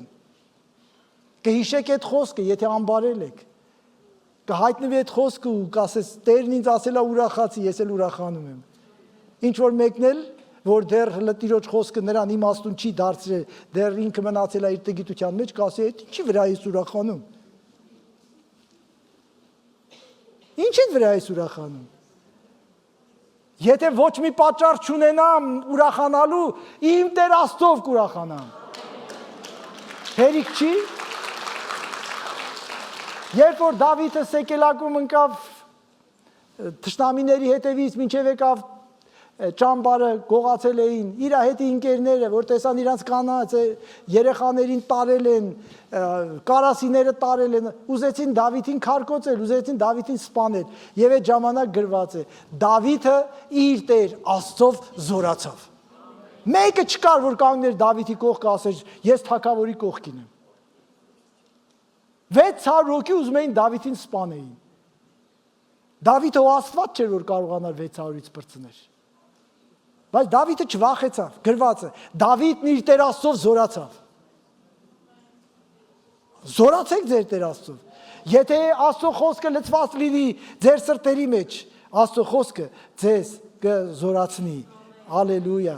Կհիշեք այդ խոսքը, եթե անբարել եք։ Կհայտնվի այդ խոսքը ու կասես, Տերն ինձ ասել է ուրախացի, ես էլ ուրախանում եմ։ Ինչ որ մեկն էլ, որ դեռ Տիրոջ խոսքը նրան իմաստուն չի դարձրել, դեռ ինքը մնացել է իր տգիտության մեջ, կասի, այդ ինչի վրա ես ուրախանում։ Ինչի վրա ես ուրախանում։ Եթե ոչ մի պատճառ չունենամ ուրախանալու, իմ Տեր Աստծով կուրախանամ։ Հերիք չի։ Երբ որ Դավիթը Սեկելակում ընկավ թշնամիների հետևից, մինչև եկավ ճամբարը գողացել էին, իր հետի ընկերները, որ տեսան իրանց կանանց, երեխաներին տարել են, կարասիները տարել են, ուզեցին Դավիթին քարկոծել, ուզեցին Դավիթին սպանել, եւ այդ ժամանակ գրված է. Դավիթը իր Տեր Աստծով զորացավ։ Մեկը չկար, որ կանգներ Դավիթի կողքը ասեր, ես թագավորի կողքին եմ։ 600 հոգի ուզում էին Դավիթին սպանեին։ Դավիթը Աստված չէր, որ կարողանար 600-ից բրցնել։ Բայց Դավիթը չվախեցավ, գրված է, Դավիթն իր Տեր Աստծով զորացավ։ Զորացեք ձեր Տեր Աստծով։ Եթե Աստծո խոսքը լցված լինի ձեր սրտերի մեջ, Աստծո խոսքը ձեզ կզորացնի։ Ալելույա։